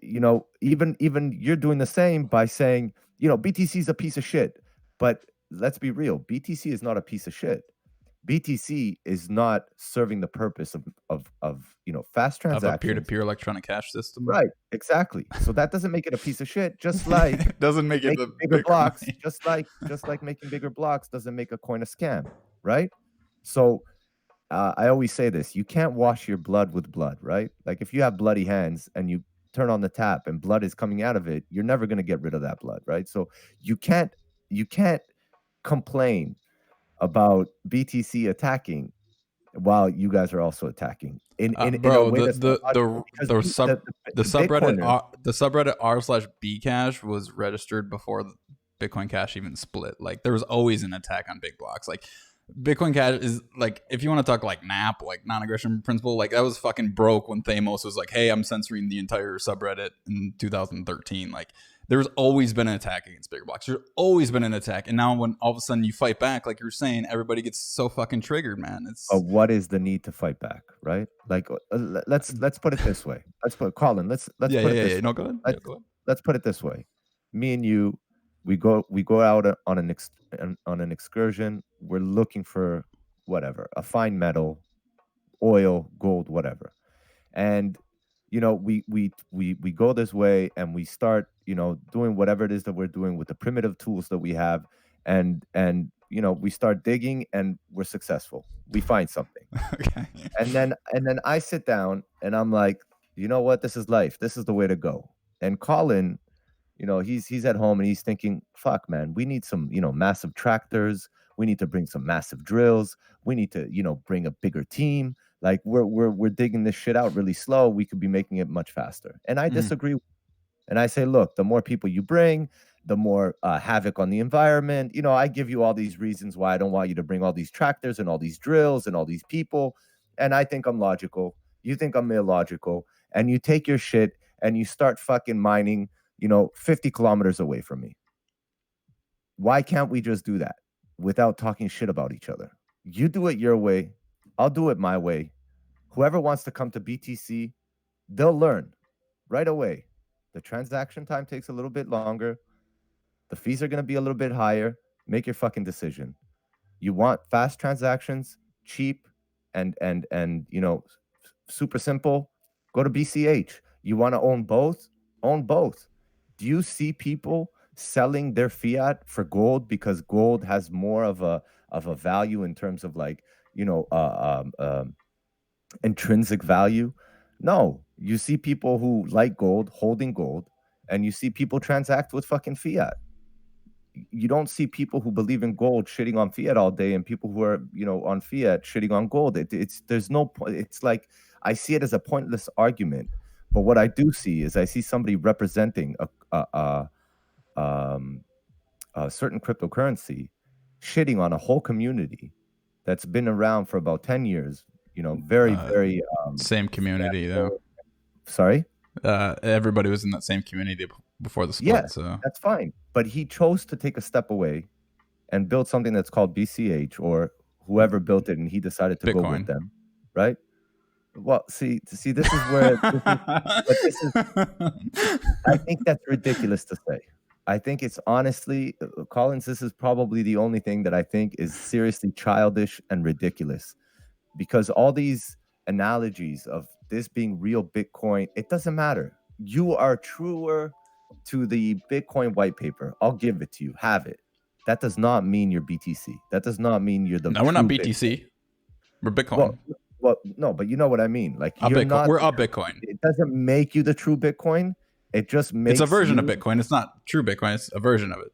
Speaker 2: you know, even you're doing the same by saying, you know, BTC is a piece of shit. But let's be real, BTC is not a piece of shit. BTC is not serving the purpose of you know, fast transactions.
Speaker 1: Of a peer-to-peer electronic cash system.
Speaker 2: Right, exactly. So that doesn't make it a pice of shit, just like
Speaker 1: it doesn't make it the
Speaker 2: bigger blocks, just like making bigger blocks doesn't make a coin a scam, right? So I always say this, you can't wash your blood with blood, right? Like if you have bloody hands and you turn on the tap and blood is coming out of it, you're never going to get rid of that blood, right? So you can't complain about BTC attacking while you guys are also attacking in a way that's not logical, because
Speaker 1: the subreddit r/bcash was registered before Bitcoin Cash even split. Like there was always an attack on big blocks. Like Bitcoin Cash is like, if you want to talk like NAP, like non-aggression principle, like that was fucking broke when Thamos was like, hey, I'm censoring the entire subreddit in 2013. Like there's always been an attack against bigger blocks. There's always been an attack. And now when all of a sudden you fight back, like you're saying, everybody gets so fucking triggered, man. It's
Speaker 2: what is the need to fight back, right? Like let's put it this way. Colin, let's put it this way.
Speaker 1: No, go ahead.
Speaker 2: Let's put it this way. Me and you, we go out on an excursion. We're looking for whatever, a fine metal, oil, gold, whatever. And you know, we go this way and we start, you know, doing whatever it is that we're doing with the primitive tools that we have, and you know, we start digging and we're successful. We find something.
Speaker 1: Okay.
Speaker 2: And then I sit down and I'm like, you know what? This is life. This is the way to go. And Colin, you know, he's at home and he's thinking, fuck, man, we need some, you know, massive tractors. We need to bring some massive drills. We need to, you know, bring a bigger team. Like we're digging this shit out really slow. We could be making it much faster. And I disagree. And I say, look, the more people you bring, the more havoc on the environment. You know, I give you all these reasons why I don't want you to bring all these tractors and all these drills and all these people. And I think I'm logical. You think I'm illogical. And you take your shit and you start fucking mining, you know, 50 kilometers away from me. Why can't we just do that without talking shit about each other? You do it your way. I'll do it my way. Whoever wants to come to BTC, they'll learn right away. The transaction time takes a little bit longer. The fees are going to be a little bit higher. Make your fucking decision. You want fast transactions, cheap, and you know, super simple, go to BCH. You want to own both? Own both. Do you see people selling their fiat for gold because gold has more of a value in terms of, like, you know, intrinsic value? No. You see people who like gold holding gold, and you see people transact with fucking fiat. You don't see people who believe in gold shitting on fiat all day, and people who are, you know, on fiat shitting on gold. There's no point. It's like, I see it as a pointless argument. But what I do see is I see somebody representing a certain cryptocurrency shitting on a whole community that's been around for about 10 years. You know, very
Speaker 1: same community though.
Speaker 2: Sorry?
Speaker 1: Everybody was in that same community before the split.
Speaker 2: Yeah,
Speaker 1: So
Speaker 2: that's fine. But he chose to take a step away and build something that's called BCH, or whoever built it, and he decided to go with
Speaker 1: Bitcoin.
Speaker 2: them, right? Well, see, this is where I think that's ridiculous to say. I think it's honestly, Collins, this is probably the only thing that I think is seriously childish and ridiculous, because all these analogies of this being real Bitcoin, it doesn't matter. You are truer to the Bitcoin white paper. I'll give it to you. Have it. That does not mean you're BTC. That does not mean you're the
Speaker 1: No, we're not
Speaker 2: true
Speaker 1: BTC. We're Bitcoin.
Speaker 2: Well, no, but you know what I mean. Like,
Speaker 1: A
Speaker 2: you're
Speaker 1: Bitcoin.
Speaker 2: not.
Speaker 1: We're a Bitcoin.
Speaker 2: It doesn't make you the true Bitcoin. It just makes
Speaker 1: It's a version
Speaker 2: you,
Speaker 1: of Bitcoin. It's not true Bitcoin. It's a version of it.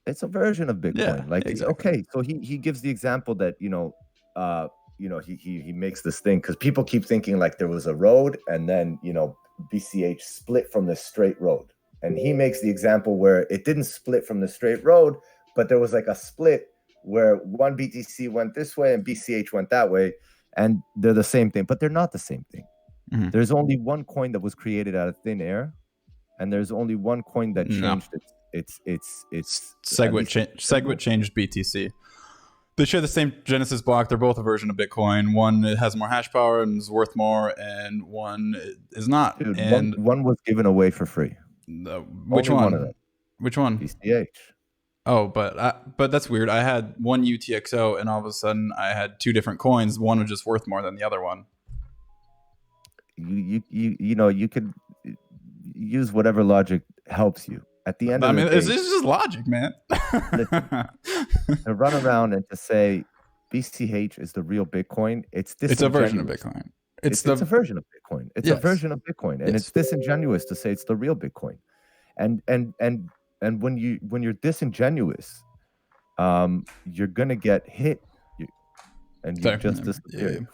Speaker 2: It's a version of Bitcoin.
Speaker 1: Yeah,
Speaker 2: Like,
Speaker 1: exactly.
Speaker 2: okay, so he gives the example that he makes this thing because people keep thinking like there was a road and then BCH split from the straight road, and he makes the example where it didn't split from the straight road, but there was like a split where one BTC went this way and BCH went that way, and they're the same thing, but they're not the same thing.
Speaker 1: Mhm.
Speaker 2: There's only one coin that was created out of thin air, and there's only one coin that
Speaker 1: No.
Speaker 2: changed it's
Speaker 1: Segwit changed BTC. They share the same Genesis block. They're both a version of Bitcoin. One has more hash power and is worth more, and one is not.
Speaker 2: Dude,
Speaker 1: and
Speaker 2: one was given away for free.
Speaker 1: Which
Speaker 2: Only
Speaker 1: one?
Speaker 2: one of them.
Speaker 1: Which one?
Speaker 2: BCH.
Speaker 1: Oh, but that's weird. I had one UTXO, and all of a sudden I had two different coins. One was just worth more than the other one.
Speaker 2: You could use whatever logic helps you. At the end of the day,
Speaker 1: it's just logic, man.
Speaker 2: to run around and to say BCH is the real Bitcoin, it's
Speaker 1: a version of
Speaker 2: disingenuous.
Speaker 1: Bitcoin.
Speaker 2: It's a version of Bitcoin. It's a
Speaker 1: Yes.
Speaker 2: version of Bitcoin, and
Speaker 1: Yes.
Speaker 2: it's disingenuous to say it's the real Bitcoin. And when you're disingenuous, you're gonna get hit, and you
Speaker 1: Sorry.
Speaker 2: just disappear.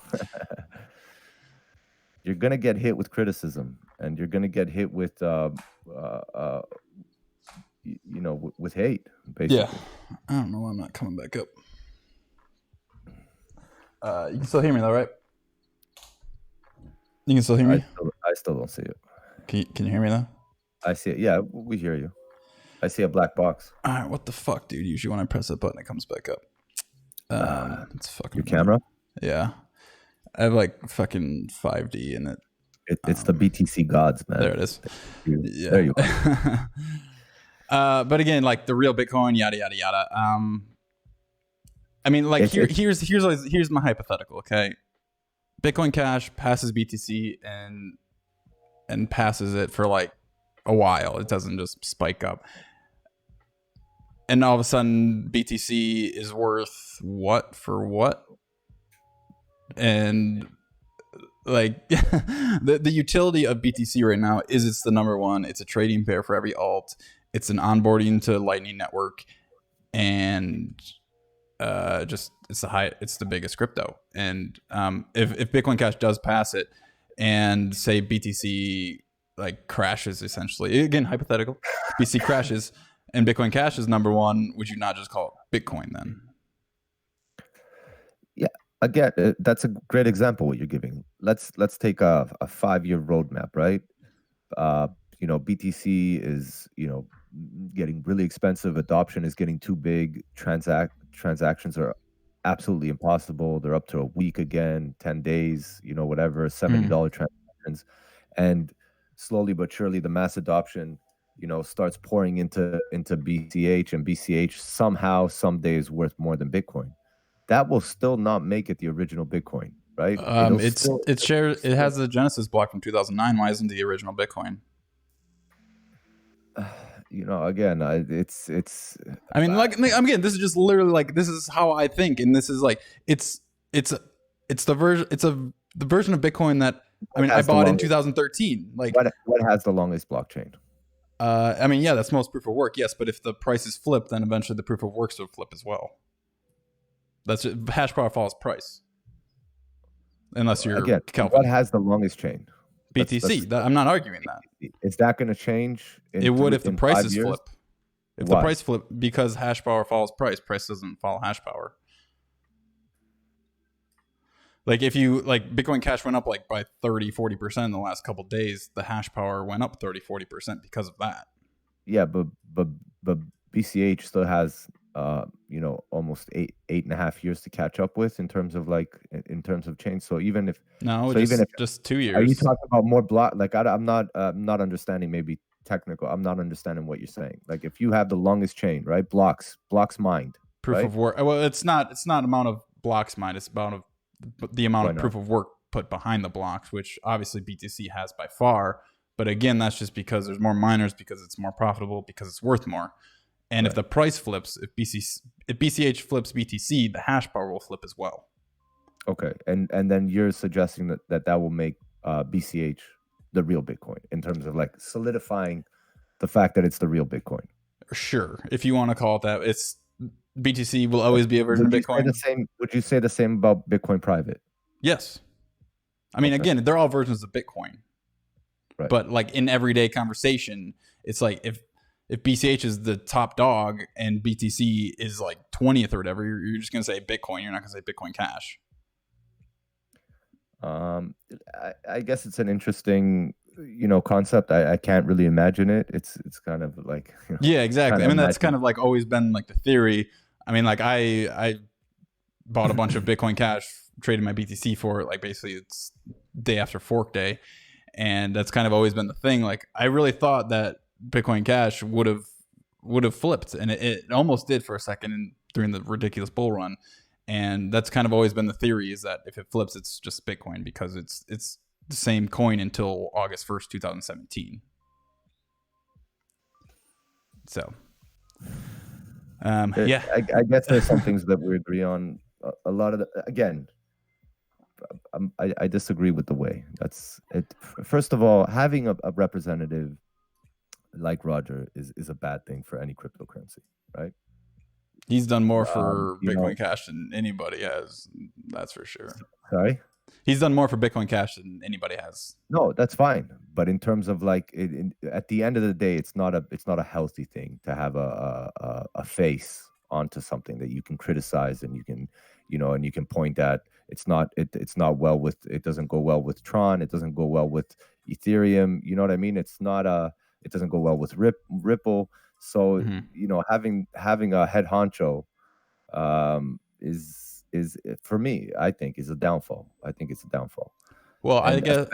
Speaker 2: You're gonna get hit with criticism, and you're gonna get hit with with hate, basically.
Speaker 1: Yeah. I don't know why I'm not coming back up. You can still hear me though, right? You can still hear me?
Speaker 2: I still don't see it.
Speaker 1: Can you hear me though?
Speaker 2: I see it. Yeah, we hear you. I see a black box.
Speaker 1: All right, what the fuck, dude? Usually when I press that button, it comes back up. It's fucking
Speaker 2: Your camera?
Speaker 1: Yeah. I have like fucking 5D in it.
Speaker 2: It's the BTC gods, man.
Speaker 1: There it is.
Speaker 2: Yeah. There you
Speaker 1: are. But again, like the real Bitcoin, yada yada yada. I mean, like here's my hypothetical. Okay, Bitcoin Cash passes BTC and passes it for like a while. It doesn't just spike up, and all of a sudden BTC is worth what for what? And like the utility of BTC right now is it's the number one. It's a trading pair for every alt. It's an onboarding to Lightning Network, and it's the biggest crypto. And if Bitcoin Cash does pass it, and say BTC like crashes, essentially, again hypothetical, BTC crashes and Bitcoin Cash is number one, would you not just call it Bitcoin then?
Speaker 2: Yeah. Again, that's a great example what you're giving. Let's take a 5-year roadmap, right? BTC is getting really expensive. Adoption is getting too big. Transactions are absolutely impossible. They're up to a week again, 10 days, whatever, $70 transactions, and slowly but surely the mass adoption starts pouring into BCH, and BCH somehow someday is worth more than Bitcoin. That will still not make it the original Bitcoin, right?
Speaker 1: It has the Genesis block from 2009. Why isn't the original Bitcoin?
Speaker 2: Again, it's.
Speaker 1: I mean, again, this is just literally like this is how I think, and this is like it's the version of Bitcoin that I bought in 2013. Like
Speaker 2: what has the longest blockchain?
Speaker 1: That's most proof of work, yes. But if the prices flip, then eventually the proof of works will flip as well. That's it. Hash power follows price, unless you're
Speaker 2: again.
Speaker 1: Kelvin.
Speaker 2: What has the longest chain?
Speaker 1: BTC. I'm not arguing that.
Speaker 2: Is that going to change?
Speaker 1: It would if the prices flip. If
Speaker 2: Why?
Speaker 1: the price flip, because hash power follows price. Price doesn't follow hash power. Like if you like Bitcoin Cash went up like by 30-40% in the last couple of days, the hash power went up 30-40% because of that.
Speaker 2: Yeah, but BCH still has almost 8.5 years to catch up with in terms of in terms of change. So even if
Speaker 1: just 2 years.
Speaker 2: Are you talking about more block? Like I'm not understanding, maybe technical. I'm not understanding what you're saying. Like if you have the longest chain, right? Blocks mined.
Speaker 1: Proof
Speaker 2: right?
Speaker 1: of work. Well, it's not amount of blocks mined. It's about the amount
Speaker 2: Why
Speaker 1: of
Speaker 2: not?
Speaker 1: proof of work put behind the blocks, which obviously BTC has by far. But again, that's just because there's more miners, because it's more profitable, because it's worth more. And if the price flips, if BCH flips BTC, the hash power will flip as well.
Speaker 2: Okay, and then you're suggesting that will make BCH the real Bitcoin in terms of like solidifying the fact that it's the real Bitcoin.
Speaker 1: Sure, if you want to call it that, it's BTC will always be a version of Bitcoin.
Speaker 2: Would you say the same about Bitcoin private?
Speaker 1: Yes. I mean, again, they're all versions of Bitcoin.
Speaker 2: Right.
Speaker 1: But like in everyday conversation, it's like if BCH is the top dog and BTC is like 20th or whatever, you're just going to say Bitcoin. You're not going to say Bitcoin Cash.
Speaker 2: I guess it's an interesting, concept. I can't really imagine it. It's kind of like,
Speaker 1: yeah, exactly. I mean, that's kind of like always been like the theory. I mean, like I bought a bunch of Bitcoin Cash, traded my BTC for it. Like basically it's day after fork day. And that's kind of always been the thing. Like I really thought that Bitcoin Cash would have flipped, and it almost did for a second during the ridiculous bull run. And that's kind of always been the theory, is that if it flips, it's just Bitcoin, because it's the same coin until August 1st, 2017. So, yeah,
Speaker 2: I guess there's some things that we agree on. A lot of again, I disagree with the way that's it. First of all, having a representative like Roger is a bad thing for any cryptocurrency, right?
Speaker 1: He's done more for Bitcoin Cash than anybody has. That's for sure.
Speaker 2: Sorry?
Speaker 1: He's done more for Bitcoin Cash than anybody has.
Speaker 2: No, that's fine. But in terms of like, at the end of the day, it's not a healthy thing to have a face onto something that you can criticize and you can, and you can point at. It's not well with. It doesn't go well with Tron. It doesn't go well with Ethereum. You know what I mean? It doesn't go well with Ripple. So having a head honcho is for me, I think, is a downfall. I think it's a downfall.
Speaker 1: Well, I guess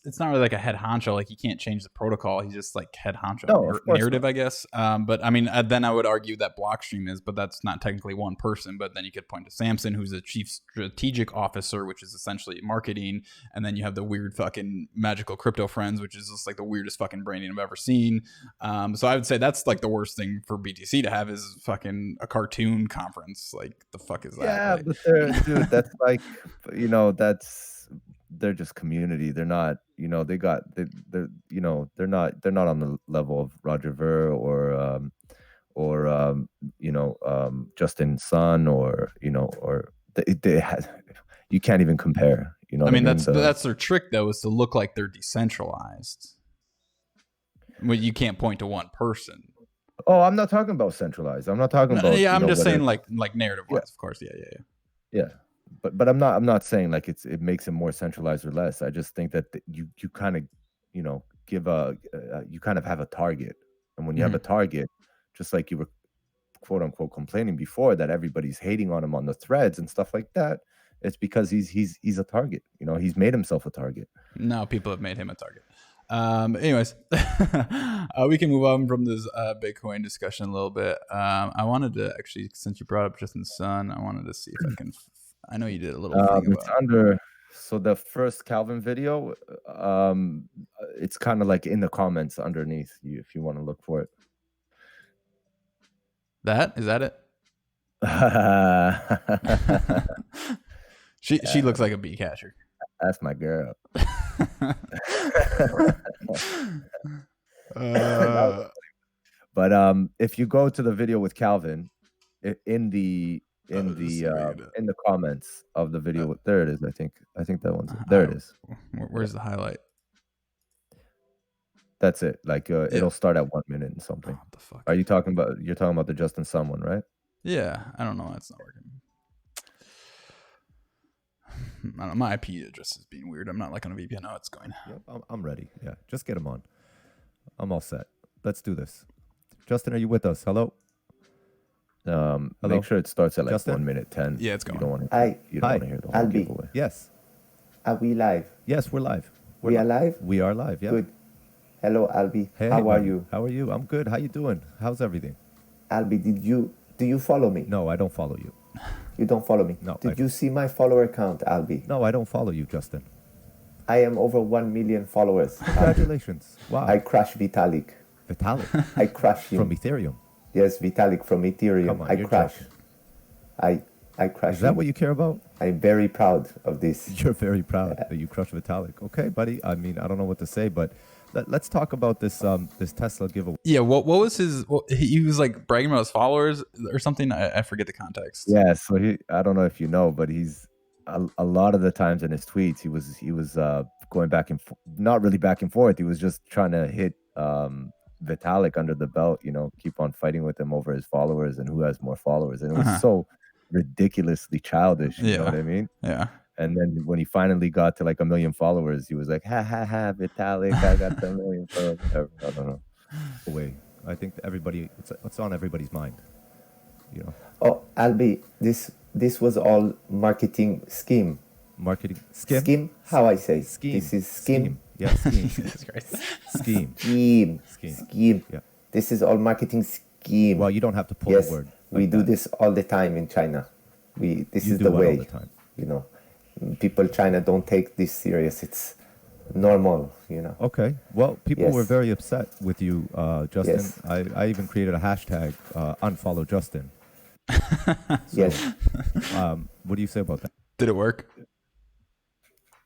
Speaker 1: it's not really like a head honcho. Like he can't change the protocol. He's just like head honcho narrative, I guess. But I mean, then I would argue that Blockstream is, but that's not technically one person. But then you could point to Samson, who's a chief strategic officer, which is essentially marketing. And then you have the weird fucking magical crypto friends, which is just like the weirdest fucking branding I've ever seen. So I would say that's like the worst thing for BTC to have is fucking a cartoon conference. Like the fuck is that?
Speaker 2: Yeah,
Speaker 1: like,
Speaker 2: but dude, that's like, they're just community. They're not, they're not on the level of Roger Ver or Justin Sun or you can't even compare.
Speaker 1: I mean, that's their trick though, is to look like they're decentralized. Well, you can't point to one person.
Speaker 2: Oh, I'm not talking about centralized. I'm not talking about.
Speaker 1: Yeah, I'm just saying like narrative wise, of course. Yeah.
Speaker 2: But I'm not saying like it makes it more centralized or less. I just think that you kind of give you kind of have a target, and when you have a target, just like you were quote unquote complaining before that everybody's hating on him on the threads and stuff like that, it's because he's a target. He's made himself a target.
Speaker 1: No, people have made him a target. Anyways, we can move on from this Bitcoin discussion a little bit. I wanted to actually, since you brought up Justin Sun, I wanted to see if I can. I know you did a little thing about
Speaker 2: so the first Calvin video, it's kind of like in the comments underneath you if you want to look for it.
Speaker 1: Is that it? She looks like a bee catcher.
Speaker 2: That's my girl. But if you go to the video with Calvin, in the comments of the video, there it is. I think that one's there. It is.
Speaker 1: Where's the highlight?
Speaker 2: That's it. Like it'll start at 1 minute and something.
Speaker 1: What the fuck?
Speaker 2: You're talking about the Justin Sun one, right?
Speaker 1: Yeah, I don't know why it's not working. I don't know, my IP address is being weird. I'm not like on a VPN. Oh, it's going.
Speaker 4: Yep, I'm ready. Yeah, just get him on. I'm all set. Let's do this. Justin, are you with us? Hello? Hello?
Speaker 2: Make sure it starts at like
Speaker 4: Justin?
Speaker 2: 1 minute 10.
Speaker 1: Yeah, it's
Speaker 2: You
Speaker 1: going.
Speaker 2: don't want to.
Speaker 6: Hi.
Speaker 2: You don't
Speaker 4: Hi.
Speaker 2: want to hear the whole
Speaker 6: Alby.
Speaker 2: giveaway.
Speaker 4: Yes.
Speaker 6: Are we live?
Speaker 4: Yes, we're live.
Speaker 6: We are live?
Speaker 4: We are live, yeah.
Speaker 6: Good. Hello, Alby.
Speaker 4: Hey,
Speaker 6: How are
Speaker 4: buddy.
Speaker 6: you?
Speaker 4: How are you? I'm good. How you doing? How's everything?
Speaker 6: Alby, do you follow me?
Speaker 4: No, I don't follow you.
Speaker 6: You don't follow me?
Speaker 4: No,
Speaker 6: Did you see my follower count, Alby?
Speaker 4: No, I don't follow you, Justin.
Speaker 6: I am over 1 million followers.
Speaker 4: Congratulations. Wow.
Speaker 6: I crush Vitalik.
Speaker 4: Vitalik
Speaker 6: I crush him.
Speaker 4: from Ethereum.
Speaker 6: Yes, Vitalik from Ethereum.
Speaker 4: Come on,
Speaker 6: I
Speaker 4: you're
Speaker 6: crush.
Speaker 4: joking.
Speaker 6: I crush
Speaker 4: Is that
Speaker 6: him.
Speaker 4: what you care about?
Speaker 6: I'm very proud of this.
Speaker 4: You're very proud that you crushed Vitalik. Okay, buddy. I mean, I don't know what to say, but let's talk about this this Tesla giveaway.
Speaker 1: Yeah, what was his? He was like bragging about his followers or something. I forget the context.
Speaker 2: Yeah, so I don't know if you know, but he's a lot of the times in his tweets, he was going back and not really back and forth. He was just trying to hit Vitalik under the belt, keep on fighting with him over his followers and who has more followers. And it was so ridiculously childish, you know what I mean?
Speaker 1: Yeah.
Speaker 2: And then when he finally got to like 1 million followers, he was like, ha ha ha, Vitalik, I got 10 million followers. I don't know.
Speaker 4: Way. I think everybody, it's on everybody's mind.
Speaker 6: Oh, Alby, this was all marketing scheme.
Speaker 4: Marketing scheme.
Speaker 6: Scheme? How I say?
Speaker 4: Scheme.
Speaker 6: This is scheme.
Speaker 4: Yeah, scheme.
Speaker 1: Jesus Christ.
Speaker 4: Scheme.
Speaker 6: Scheme.
Speaker 4: Yeah.
Speaker 6: This is all marketing scheme.
Speaker 4: Well, you don't have to pull
Speaker 6: yes,
Speaker 4: a word.
Speaker 6: we
Speaker 4: like
Speaker 6: do
Speaker 4: that.
Speaker 6: this all the time in China. This
Speaker 4: You
Speaker 6: is
Speaker 4: do
Speaker 6: the
Speaker 4: it all
Speaker 6: way.
Speaker 4: the time.
Speaker 6: People in China don't take this serious. It's normal.
Speaker 4: Okay. Well, people
Speaker 6: Yes.
Speaker 4: were very upset with you, Justin.
Speaker 6: Yes.
Speaker 4: I even created a hashtag, unfollow Justin.
Speaker 6: Yes.
Speaker 4: What do you say about that?
Speaker 1: Did it work?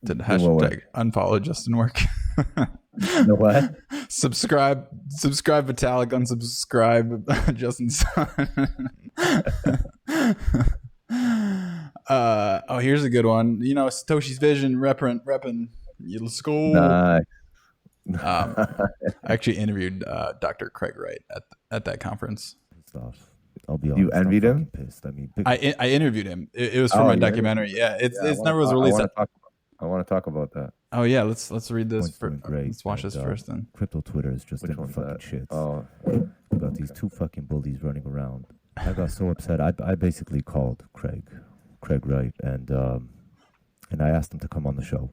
Speaker 1: Did
Speaker 2: what work?
Speaker 1: hashtag unfollow Justin work?
Speaker 2: You know what?
Speaker 1: subscribe Vitalik, unsubscribe Justin's son. Oh, here's a good one. Satoshi's Vision repping. Let's go.
Speaker 2: Nice.
Speaker 1: I actually interviewed Dr. Craig Wright at that conference.
Speaker 4: Stuff. I'll be
Speaker 2: You
Speaker 4: honest, I'm
Speaker 2: envied him?
Speaker 4: fucking pissed. I mean,
Speaker 1: I interviewed him. It was for
Speaker 2: Oh,
Speaker 1: my
Speaker 2: you
Speaker 1: documentary. Yeah, it's
Speaker 2: Yeah,
Speaker 1: never was released.
Speaker 2: I want to talk about that.
Speaker 1: Oh yeah, let's read this.
Speaker 4: Point's doing great,
Speaker 1: Let's watch
Speaker 4: and,
Speaker 1: this first then.
Speaker 4: crypto Twitter is just
Speaker 2: Which
Speaker 4: in the
Speaker 2: one's
Speaker 4: fucking
Speaker 2: that?
Speaker 4: shits.
Speaker 2: Oh,
Speaker 4: We got these two fucking bullies running around. I got so upset. I basically called Craig Wright, and I asked him to come on the show.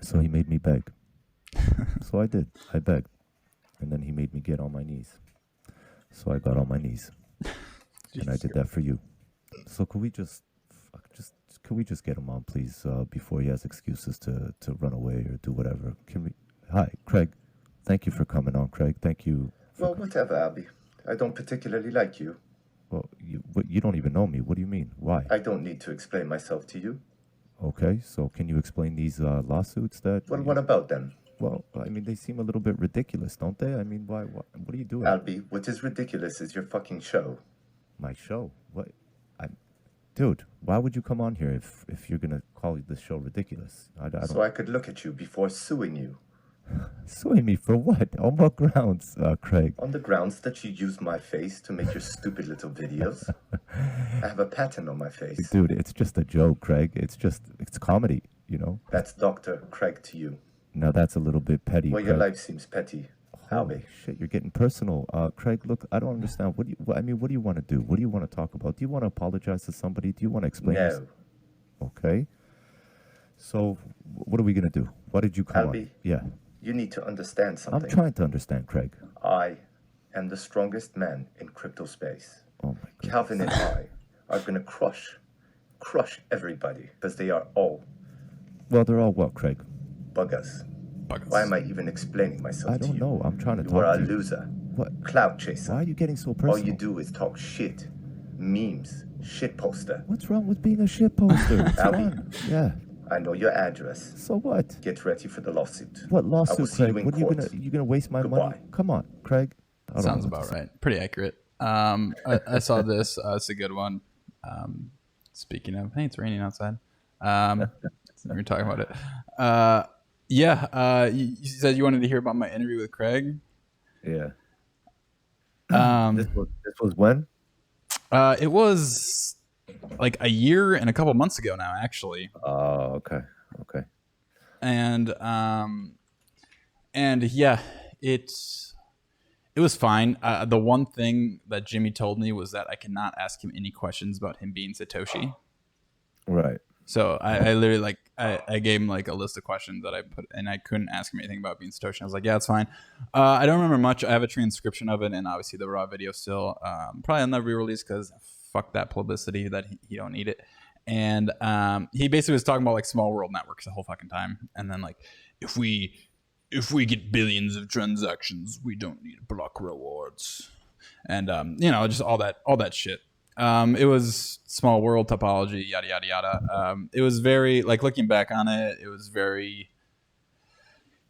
Speaker 4: So he made me beg. So I did. I begged, and then he made me get on my knees. So I got on my knees, and I did that for you. So could we could we just get him on, please, before he has excuses to run away or do whatever? Can we? Hi, Craig. Thank you for coming on, Craig. Thank you.
Speaker 3: Well, whatever, Alby. I don't particularly like you.
Speaker 4: Well, you don't even know me. What do you mean? Why?
Speaker 3: I don't need to explain myself to you.
Speaker 4: Okay, so can you explain these lawsuits that?
Speaker 3: Well, what about them?
Speaker 4: Well, I mean, they seem a little bit ridiculous, don't they? I mean, why? What are you doing?
Speaker 3: Alby, what is ridiculous is your fucking show.
Speaker 4: My show? What? Dude, why would you come on here if you're gonna call this show ridiculous? I don't.
Speaker 3: So I could look at you before suing you.
Speaker 4: Suing me for what? On what grounds, Craig?
Speaker 3: On the grounds that you use my face to make your stupid little videos. I have a pattern on my face.
Speaker 4: Dude, it's just a joke, Craig. It's comedy,
Speaker 3: That's Dr. Craig to you.
Speaker 4: Now that's a little bit petty.
Speaker 3: Well, your
Speaker 4: Craig.
Speaker 3: life seems petty.
Speaker 4: Holy
Speaker 3: Alby.
Speaker 4: shit, you're getting personal. Craig, look, I don't understand. What do you want to do? What do you want to talk about? Do you want to apologize to somebody? Do you want to explain this?
Speaker 3: No.
Speaker 4: Okay. So, what are we going to do? What did you come on?
Speaker 3: Alby.
Speaker 4: Yeah.
Speaker 3: You need to understand something.
Speaker 4: I'm trying to understand, Craig.
Speaker 3: I am the strongest man in crypto space.
Speaker 4: Oh my god.
Speaker 3: Calvin and I are going to crush everybody because they are all
Speaker 4: Well, they're all what, Craig?
Speaker 3: buggers.
Speaker 1: Buggers.
Speaker 3: Why am I even explaining myself
Speaker 4: I
Speaker 3: to
Speaker 4: don't
Speaker 3: you?
Speaker 4: know. I'm trying to
Speaker 3: You
Speaker 4: talk
Speaker 3: are a
Speaker 4: to you.
Speaker 3: loser.
Speaker 4: What?
Speaker 3: Cloud chaser.
Speaker 4: Why are you getting so
Speaker 3: All
Speaker 4: personal?
Speaker 3: you do is talk shit. Memes. Shit poster.
Speaker 4: What's wrong with being a shit poster? It's
Speaker 3: Alby.
Speaker 4: fun. Yeah.
Speaker 3: I know your address.
Speaker 4: So what?
Speaker 3: Get ready for the lawsuit.
Speaker 4: What
Speaker 3: I will
Speaker 4: lawsuit,
Speaker 3: see you
Speaker 4: Craig?
Speaker 3: in
Speaker 4: What are
Speaker 3: court.
Speaker 4: you gonna waste my money?
Speaker 3: Goodbye.
Speaker 4: Come on, Craig. I don't
Speaker 1: Sounds
Speaker 4: know what
Speaker 1: about
Speaker 4: to say.
Speaker 1: right. Pretty accurate. I saw this. It's a good one. Speaking of, hey, it's raining outside. We were talking about it. You said you wanted to hear about my interview with Craig.
Speaker 2: yeah.
Speaker 1: Um,
Speaker 2: This was when?
Speaker 1: It was like a year and a couple months ago now, actually.
Speaker 2: Oh, okay.
Speaker 1: And yeah, it was fine. The one thing that Jimmy told me was that I cannot ask him any questions about him being Satoshi.
Speaker 2: Right.
Speaker 1: So I literally like I gave him like a list of questions that I put, and I couldn't ask him anything about being Satoshi. I was like, yeah, it's fine. I don't remember much. I have a transcription of it, and obviously the raw video still. Probably on the re-release because fuck that publicity that he don't need it. And he basically was talking about like small world networks the whole fucking time, and then like if we get billions of transactions, we don't need block rewards, and just all that shit. It was small world topology, yada yada yada. It was very like looking back on it, it was very.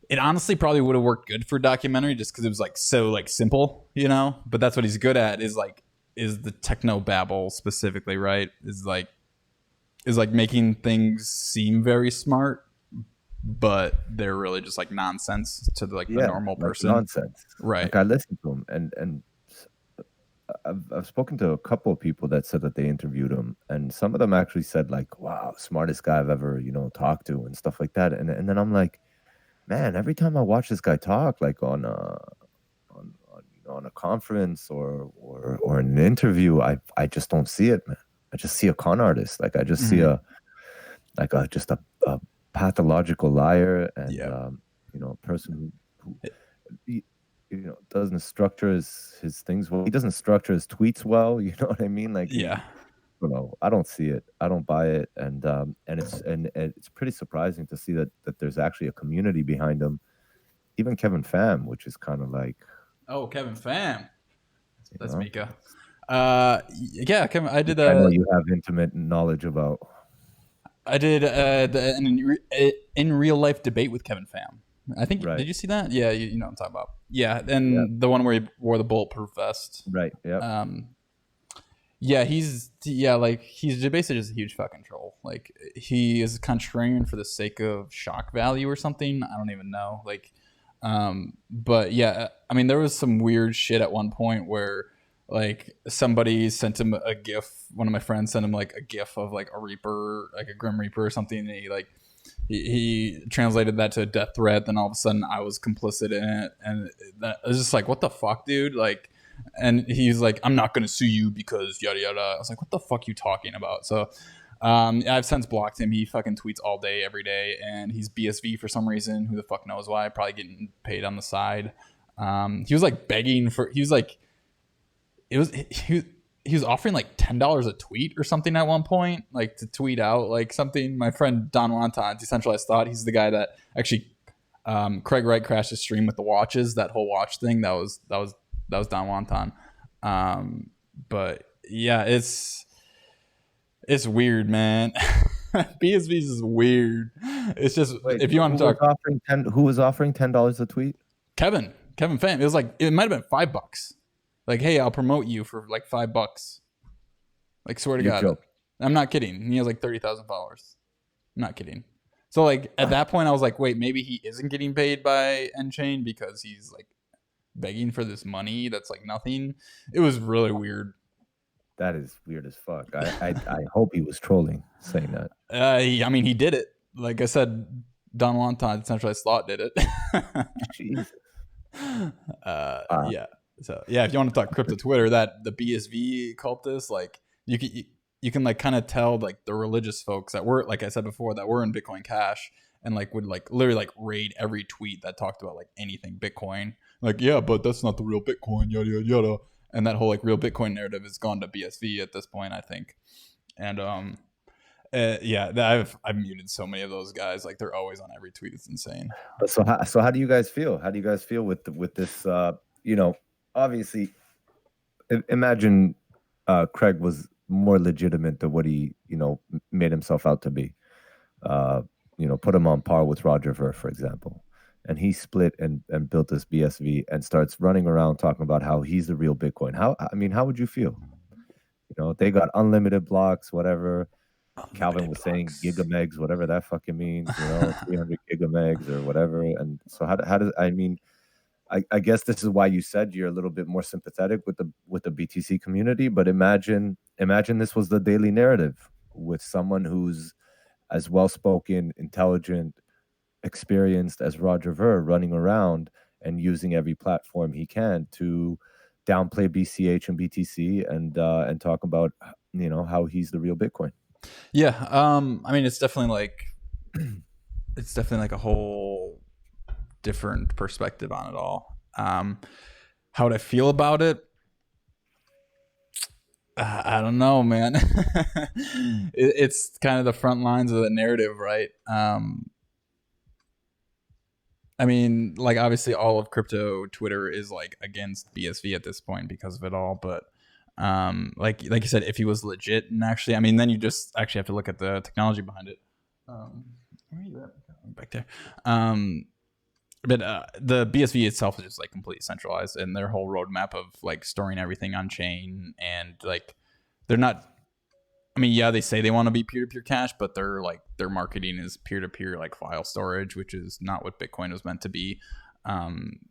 Speaker 1: It honestly probably would have worked good for a documentary just because it was like so like simple, But that's what he's good at is the techno babble specifically, right? Is like making things seem very smart, but they're really just like nonsense to the normal person.
Speaker 2: Nonsense,
Speaker 1: right?
Speaker 2: Like I listened to him, and I've spoken to a couple of people that said that they interviewed him, and some of them actually said like, "Wow, smartest guy I've ever talked to," and stuff like that. And then I'm like, man, every time I watch this guy talk, like on a conference or an interview, I just don't see it, man. I just see a con artist. Like I just see a pathological liar, and a person who doesn't structure his things well. He doesn't structure his tweets well. You know what I mean? Like I don't see it. I don't buy it, and it's pretty surprising to see that there's actually a community behind him. Even Kevin Pham, which is kind of like,
Speaker 1: oh, Kevin Pham, that's Mika. Yeah, Kevin. I did.
Speaker 2: I know you have intimate knowledge about.
Speaker 1: I did in real life debate with Kevin Pham. I think. Right. Did you see that? Yeah, you know what I'm talking about. Yeah, and the one where he wore the bulletproof vest.
Speaker 2: Right. Yeah.
Speaker 1: Yeah, he's basically just a huge fucking troll. Like he is contrarian for the sake of shock value or something. I don't even know. Like, but yeah, I mean, there was some weird shit at one point where like somebody sent him a GIF. One of my friends sent him like a GIF of like a Reaper, like a Grim Reaper or something. And he translated that to a death threat. Then all of a sudden I was complicit in it, and that I was just like, what the fuck, dude? Like. And he's like, I'm not going to sue you because yada yada. I was like, what the fuck are you talking about? So I've since blocked him. He fucking tweets all day, every day. And he's BSV for some reason. Who the fuck knows why? Probably getting paid on the side. He was like begging for, he was offering like $10 a tweet or something at one point, like to tweet out like something. My friend Don Wonton, Decentralized Thought, he's the guy that actually Craig Wright crashed his stream with the watches, that whole watch thing. That was Don Wonton. But yeah, it's weird, man. BSVs is weird. It's just, if you want to talk,
Speaker 2: who was offering $10 a tweet?
Speaker 1: Kevin Pham. It was like, it might've been $5. Like, hey, I'll promote you for like $5. Like, swear to God. Joking. I'm not kidding. He has like 30,000 followers. I'm not kidding. So like at that point I was like, wait, maybe he isn't getting paid by N-Chain because he's like begging for this money that's like nothing. It was really weird.
Speaker 2: That is weird as fuck. I hope he was trolling saying that.
Speaker 1: I mean, he did it. Like I said, Don Wonton, Decentralized Thought, did it.
Speaker 2: Jesus.
Speaker 1: Yeah. So yeah, if you want to talk crypto Twitter, that the BSV cultists, like you can like kind of tell like the religious folks that were, like I said before, that were in Bitcoin Cash and like would like literally like raid every tweet that talked about like anything Bitcoin. Like, yeah, but that's not the real Bitcoin, yada yada yada. And that whole like real Bitcoin narrative has gone to BSV at this point, I think. And yeah, I've muted so many of those guys. Like they're always on every tweet. It's insane.
Speaker 2: So how do you guys feel? How do you guys feel with this? Obviously, imagine Craig was more legitimate than what he made himself out to be. Put him on par with Roger Ver, for example. And he split and built this BSV and starts running around talking about how he's the real Bitcoin. How would you feel? They got unlimited blocks, whatever. Calvin was saying gigamegs, whatever that fucking means, 300 gigamegs or whatever. And so how does, I guess this is why you said you're a little bit more sympathetic with the BTC community, but imagine imagine this was the daily narrative with someone who's as well-spoken, intelligent, experienced as Roger Ver running around and using every platform he can to downplay BCH and BTC and talk about how he's the real Bitcoin.
Speaker 1: Yeah, I mean, it's definitely like a whole different perspective on it all. How would I feel about it? I don't know, man. It's kind of the front lines of the narrative, right? I mean, like, obviously all of crypto Twitter is like against BSV at this point because of it all, but like you said, if he was legit and actually, I mean, then you just actually have to look at the technology behind it. Where are you at? Back there. But the BSV itself is just like completely centralized, and their whole roadmap of like storing everything on chain, and like they're not. I mean, yeah, they say they want to be peer-to-peer cash, but their marketing is peer-to-peer like file storage, which is not what Bitcoin was meant to be.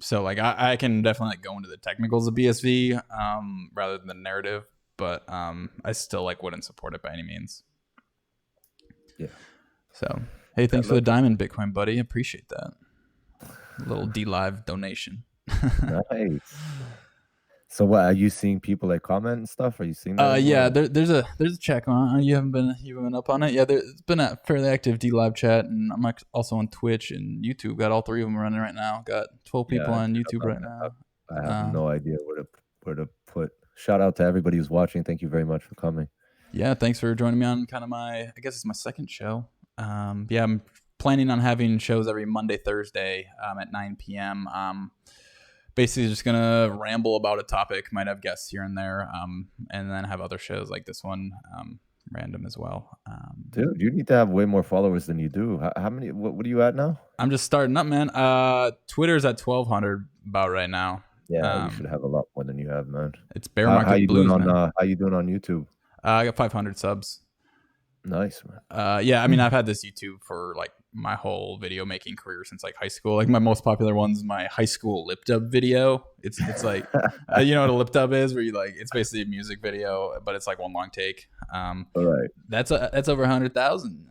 Speaker 1: So like I can definitely like go into the technicals of BSV rather than the narrative, but I still like wouldn't support it by any means.
Speaker 2: Yeah.
Speaker 1: So hey, thanks for the diamond, Bitcoin buddy. Appreciate that. A little D-Live donation.
Speaker 2: Nice. So what, are you seeing people like comment and stuff? Are you seeing that?
Speaker 1: Yeah, there's a chat going on. You haven't been up on it. Yeah, it's been a fairly active D-Live chat, and I'm also on Twitch and YouTube. Got all 3 of them running right now. Got 12 people on YouTube right now.
Speaker 2: I have no idea where to put. Shout out to everybody who's watching. Thank you very much for coming.
Speaker 1: Yeah, thanks for joining me on kind of I guess it's my second show. Yeah, I'm planning on having shows every Monday, Thursday at 9 p.m. Basically just gonna ramble about a topic, might have guests here and there, and then have other shows like this one, random as well.
Speaker 2: Dude, you need to have way more followers than you do. How many? What are you at now?
Speaker 1: I'm just starting up, man. Twitter's at 1,200 about right now.
Speaker 2: Yeah, you should have a lot more than you have, man.
Speaker 1: It's bear market
Speaker 2: how you
Speaker 1: blues,
Speaker 2: doing
Speaker 1: man.
Speaker 2: How you doing on YouTube?
Speaker 1: I got 500 subs.
Speaker 2: Nice, man.
Speaker 1: Yeah, I mean, I've had this YouTube for like my whole video making career since like high school. Like my most popular one's my high school lip dub video. It's like you know what a lip dub is, where you like, it's basically a music video, but it's like one long take.
Speaker 2: All right.
Speaker 1: That's over 100,000.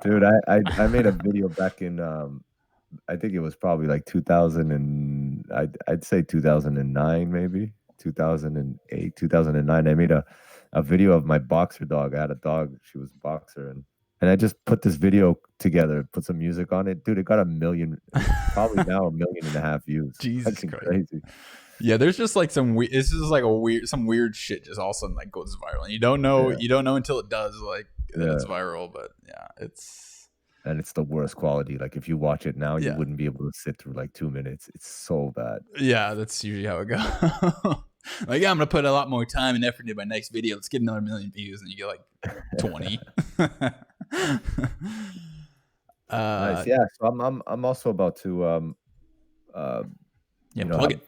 Speaker 2: Dude, I made a video back in I think it was probably like 2000 and I'd say 2009, maybe 2008, 2009. I made a video of my boxer dog. I had a dog. She was a boxer, and I just put this video together, put some music on it. Dude, it got 1 million, probably now 1.5 million views.
Speaker 1: Jesus
Speaker 2: Christ. Crazy.
Speaker 1: Yeah, there's just like it's just like some weird shit just all of a sudden like goes viral. And you don't know until it does, like it's viral, but yeah,
Speaker 2: and it's the worst quality. Like if you watch it now, you wouldn't be able to sit through like 2 minutes. It's so bad.
Speaker 1: Yeah, that's usually how it goes. Like, yeah, I'm gonna put a lot more time and effort into my next video. Let's get another 1 million views, and you get like 20.
Speaker 2: Nice. Yeah. So I'm also about to
Speaker 1: plug it.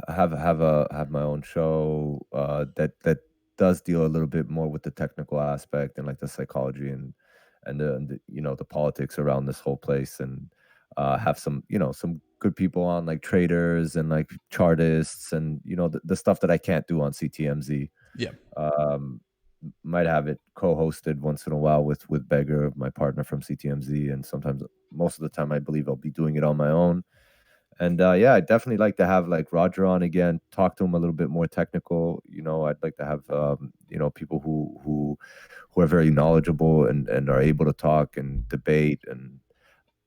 Speaker 2: Have my own show that does deal a little bit more with the technical aspect and like the psychology and the the politics around this whole place, and have some some good people on, like traders and like chartists and the stuff that I can't do on CTMZ.
Speaker 1: Yeah.
Speaker 2: Might have it co-hosted once in a while with Beggar, my partner from CTMZ, and sometimes, most of the time, I believe I'll be doing it on my own. And yeah, I'd definitely like to have like Roger on again, talk to him a little bit more technical. I'd like to have people who are very knowledgeable and are able to talk and debate. And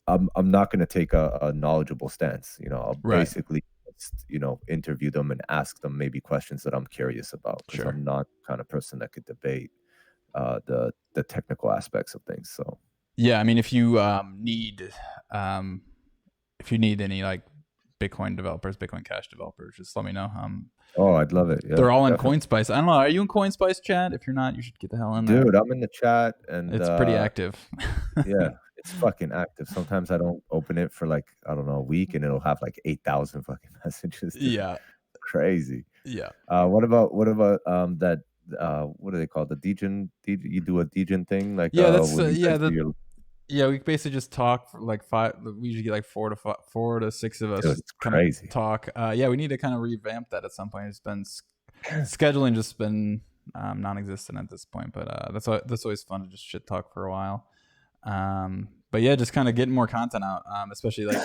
Speaker 2: I'm not going to take a knowledgeable stance. I'll basically just, interview them and ask them maybe questions that I'm curious about, because I'm not the kind of person that could debate the technical aspects of things. So
Speaker 1: yeah, I mean, if you need any like Bitcoin developers, Bitcoin Cash developers, just let me know.
Speaker 2: Oh, I'd love it. Yeah,
Speaker 1: they're all definitely in CoinSpice. I don't know. Are you in CoinSpice chat? If you're not, you should get the hell in there.
Speaker 2: Dude, I'm in the chat, and
Speaker 1: it's pretty active.
Speaker 2: Yeah, it's fucking active. Sometimes I don't open it for like, I don't know, a week, and it'll have like 8,000 fucking messages. Dude.
Speaker 1: Yeah,
Speaker 2: crazy.
Speaker 1: Yeah.
Speaker 2: What about that? What are they called? The Degen? You do a Degen thing? Like
Speaker 1: that's yeah, we basically just talk for like 5. We usually get like 4 to 6 of us.
Speaker 2: Dude, it's crazy.
Speaker 1: Talk. Yeah, we need to kind of revamp that at some point. It's been scheduling, just been non-existent at this point. But that's always fun to just shit talk for a while. But yeah, just kind of getting more content out, especially like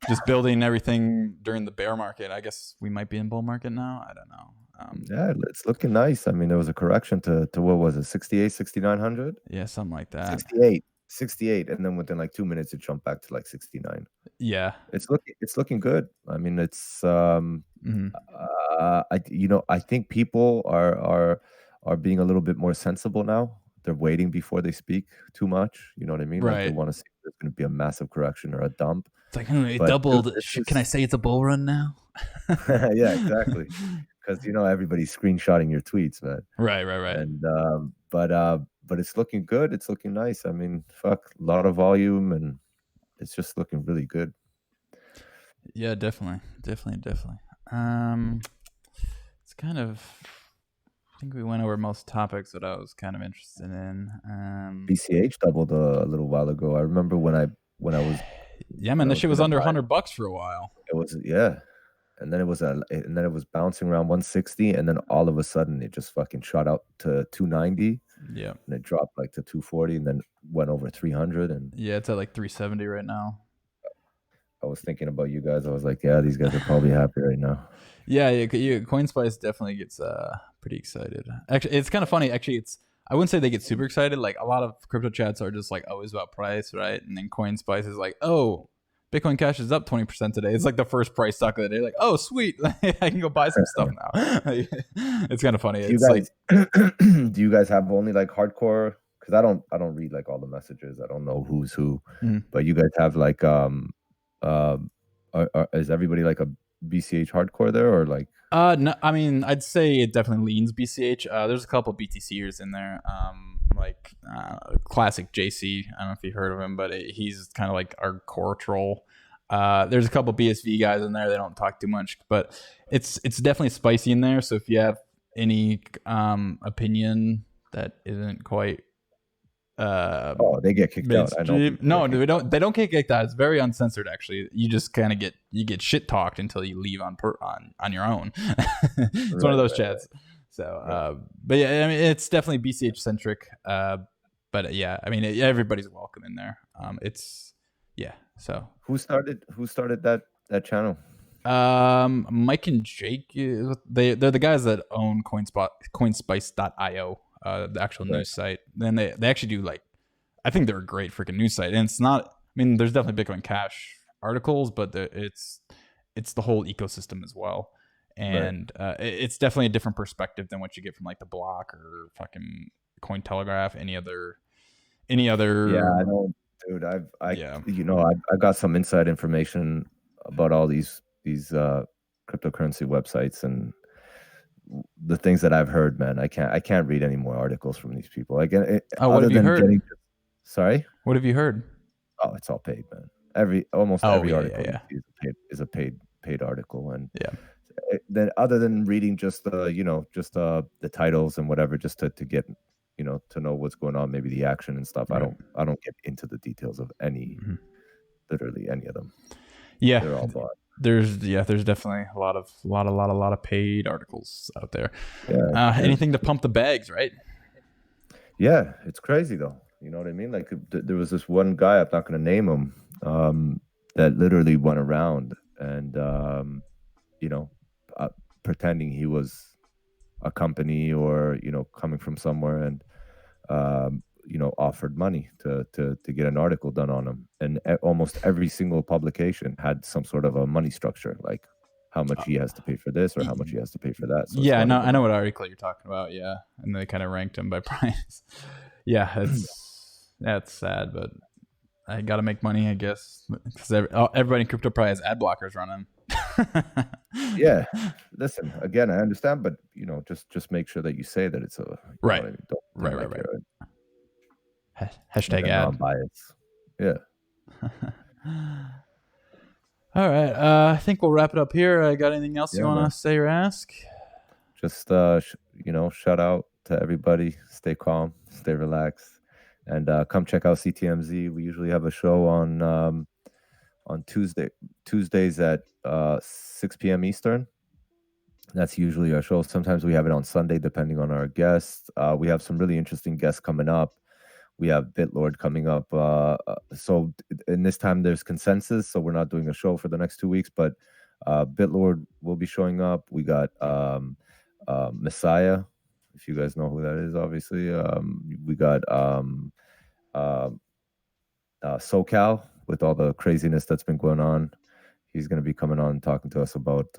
Speaker 1: just building everything during the bear market. I guess we might be in bull market now. I don't know.
Speaker 2: Yeah, it's looking nice. I mean, there was a correction to what was it, 68, 6,900?
Speaker 1: Yeah, something like that.
Speaker 2: 68, and then within like 2 minutes it jumped back to like 69.
Speaker 1: Yeah,
Speaker 2: It's looking good. I mean, it's
Speaker 1: Mhm.
Speaker 2: I think people are being a little bit more sensible now. They're waiting before they speak too much. You know what I mean? Like they
Speaker 1: Right.
Speaker 2: want to see if there's going to be a massive correction or a dump.
Speaker 1: It's like, it
Speaker 2: But, dude,
Speaker 1: doubled.
Speaker 2: this
Speaker 1: Can I
Speaker 2: is-
Speaker 1: say it's a bull run now?
Speaker 2: Yeah, exactly. Because everybody's screenshotting your tweets, man.
Speaker 1: Right.
Speaker 2: And but it's looking good. It's looking nice. I mean, fuck, a lot of volume, and it's just looking really good.
Speaker 1: Yeah, definitely. It's kind of. I think we went over most topics that I was kind of interested in.
Speaker 2: BCH doubled a little while ago. I remember when I was
Speaker 1: Yeah, man,
Speaker 2: I
Speaker 1: that
Speaker 2: was
Speaker 1: shit was
Speaker 2: gonna
Speaker 1: under
Speaker 2: buy-
Speaker 1: $100 for a while.
Speaker 2: it was and then it was bouncing around 160, and then all of a sudden it just fucking shot up to 290,
Speaker 1: Yeah,
Speaker 2: and it dropped like to 240, and then went over 300. And
Speaker 1: yeah, it's at like 370 right now.
Speaker 2: I was thinking about you guys. I was like, yeah, these guys are probably happy right now.
Speaker 1: Yeah, CoinSpice definitely gets pretty excited. Actually, it's kind of funny. Actually, I wouldn't say they get super excited. Like a lot of crypto chats are just like always about price, right? And then CoinSpice is like, oh, Bitcoin Cash is up 20% today. It's like the first price stock of the day. Like, oh, sweet, I can go buy some stuff now. It's kind of funny.
Speaker 2: Do you guys have only like hardcore? Because I don't read like all the messages. I don't know who's who.
Speaker 1: Mhm.
Speaker 2: But you guys have like is everybody like a BCH hardcore there, or like?
Speaker 1: No, I mean, I'd say it definitely leans BCH. There's a couple BTCers in there, like classic JC. I don't know if you heard of him, but he's kind of like our core troll. There's a couple BSV guys in there. They don't talk too much, but it's definitely spicy in there. So if you have any opinion that isn't quite
Speaker 2: they get kicked out. I know.
Speaker 1: No, they don't get kicked out. It's very uncensored, actually. You just kind of get shit talked until you leave on your own. It's one of those chats. So, but yeah, I mean, it's definitely BCH centric. But yeah, I mean, everybody's welcome in there. So
Speaker 2: who started that channel?
Speaker 1: Mike and Jake, they're the guys that own Coinspice.io. The actual news site. Then they actually do like, I think they're a great freaking news site. And it's not, I mean, there's definitely Bitcoin Cash articles, but it's the whole ecosystem as well. And it's definitely a different perspective than what you get from like the Block or fucking Cointelegraph, any other.
Speaker 2: Yeah, I know, dude. I got some inside information about all these cryptocurrency websites, and the things that I've heard, man, I can't read any more articles from these people. Again,
Speaker 1: what have you heard?
Speaker 2: Sorry,
Speaker 1: what have you heard?
Speaker 2: Oh, it's all paid, man. Almost every article is a paid article, and then other than reading just the titles and whatever, just to get to know what's going on, maybe the action and stuff.
Speaker 1: Right.
Speaker 2: I don't get into the details of literally any of them.
Speaker 1: Yeah,
Speaker 2: they're all bought.
Speaker 1: There's definitely a lot of paid articles out there. Anything to pump the bags, right?
Speaker 2: Yeah, it's crazy though. You know what I mean? Like there was this one guy, I'm not going to name him, that literally went around and pretending he was a company or coming from somewhere, and offered money to get an article done on him. And almost every single publication had some sort of a money structure, like how much he has to pay for this or how much he has to pay for that. So
Speaker 1: I know what article you're talking about. Yeah, and they kind of ranked him by price. Yeah, that's sad, but I got to make money, I guess, because everybody in crypto probably has ad blockers running.
Speaker 2: Yeah, listen, again, I understand, but just make sure that you say that it's a
Speaker 1: right.
Speaker 2: Right.
Speaker 1: Hashtag ad.
Speaker 2: Non-bias. Yeah.
Speaker 1: All right. I think we'll wrap it up here. Got anything else you want to say or ask?
Speaker 2: Just shout out to everybody. Stay calm, stay relaxed, and come check out CTMZ. We usually have a show on Tuesdays at 6 p.m. Eastern. That's usually our show. Sometimes we have it on Sunday, depending on our guests. We have some really interesting guests coming up. We have Bitlord coming up. So in this time, there's consensus. So we're not doing a show for the next 2 weeks, but Bitlord will be showing up. We got Messiah, if you guys know who that is, obviously. We got SoCal with all the craziness that's been going on. He's going to be coming on and talking to us about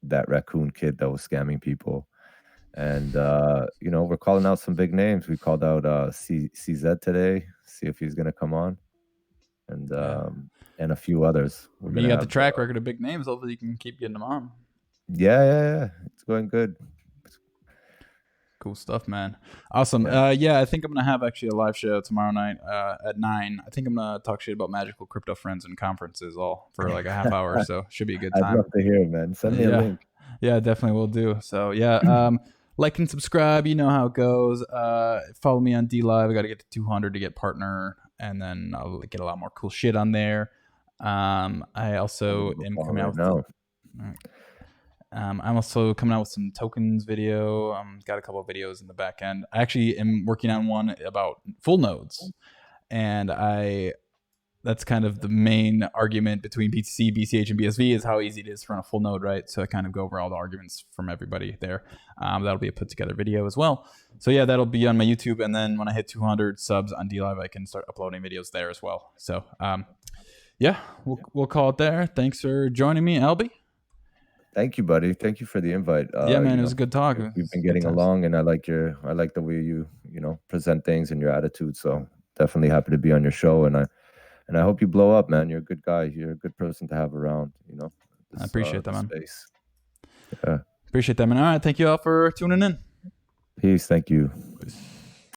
Speaker 2: that raccoon kid that was scamming people. And, we're calling out some big names. We called out CZ today, see if he's going to come on. And a few others.
Speaker 1: You got the track record of big names. Hopefully you can keep getting them on.
Speaker 2: Yeah. It's going good.
Speaker 1: Cool stuff, man. Awesome. Yeah, I think I'm going to have actually a live show tomorrow night at 9. I think I'm going to talk shit about magical crypto friends and conferences all for like a half hour. So should be a good time.
Speaker 2: I'd love to hear it, man. Send me a link.
Speaker 1: Yeah, definitely will do. So yeah, like and subscribe. You know how it goes. Follow me on DLive. I got to get to 200 to get partner, and then I'll get a lot more cool shit on there. I also am coming out with I'm also coming out with some tokens video. Got a couple of videos in the back end. I actually am working on one about full nodes, and that's kind of the main argument between BTC, BCH, and BSV is how easy it is to run a full node, right? So I kind of go over all the arguments from everybody there. That'll be a put together video as well. So yeah, that'll be on my YouTube, and then when I hit 200 subs on DLive, I can start uploading videos there as well. So yeah, we'll call it there. Thanks for joining me, Alby.
Speaker 2: Thank you, buddy. Thank you for the invite.
Speaker 1: Yeah, man, it was a good talk.
Speaker 2: We've been getting along, and I like the way you present things and your attitude. So definitely happy to be on your show, and I hope you blow up, man. You're a good guy. You're a good person to have around.
Speaker 1: I appreciate that, man.
Speaker 2: Space. Yeah,
Speaker 1: appreciate that, man. All right, thank you all for tuning in.
Speaker 2: Peace. Thank you.
Speaker 1: Peace.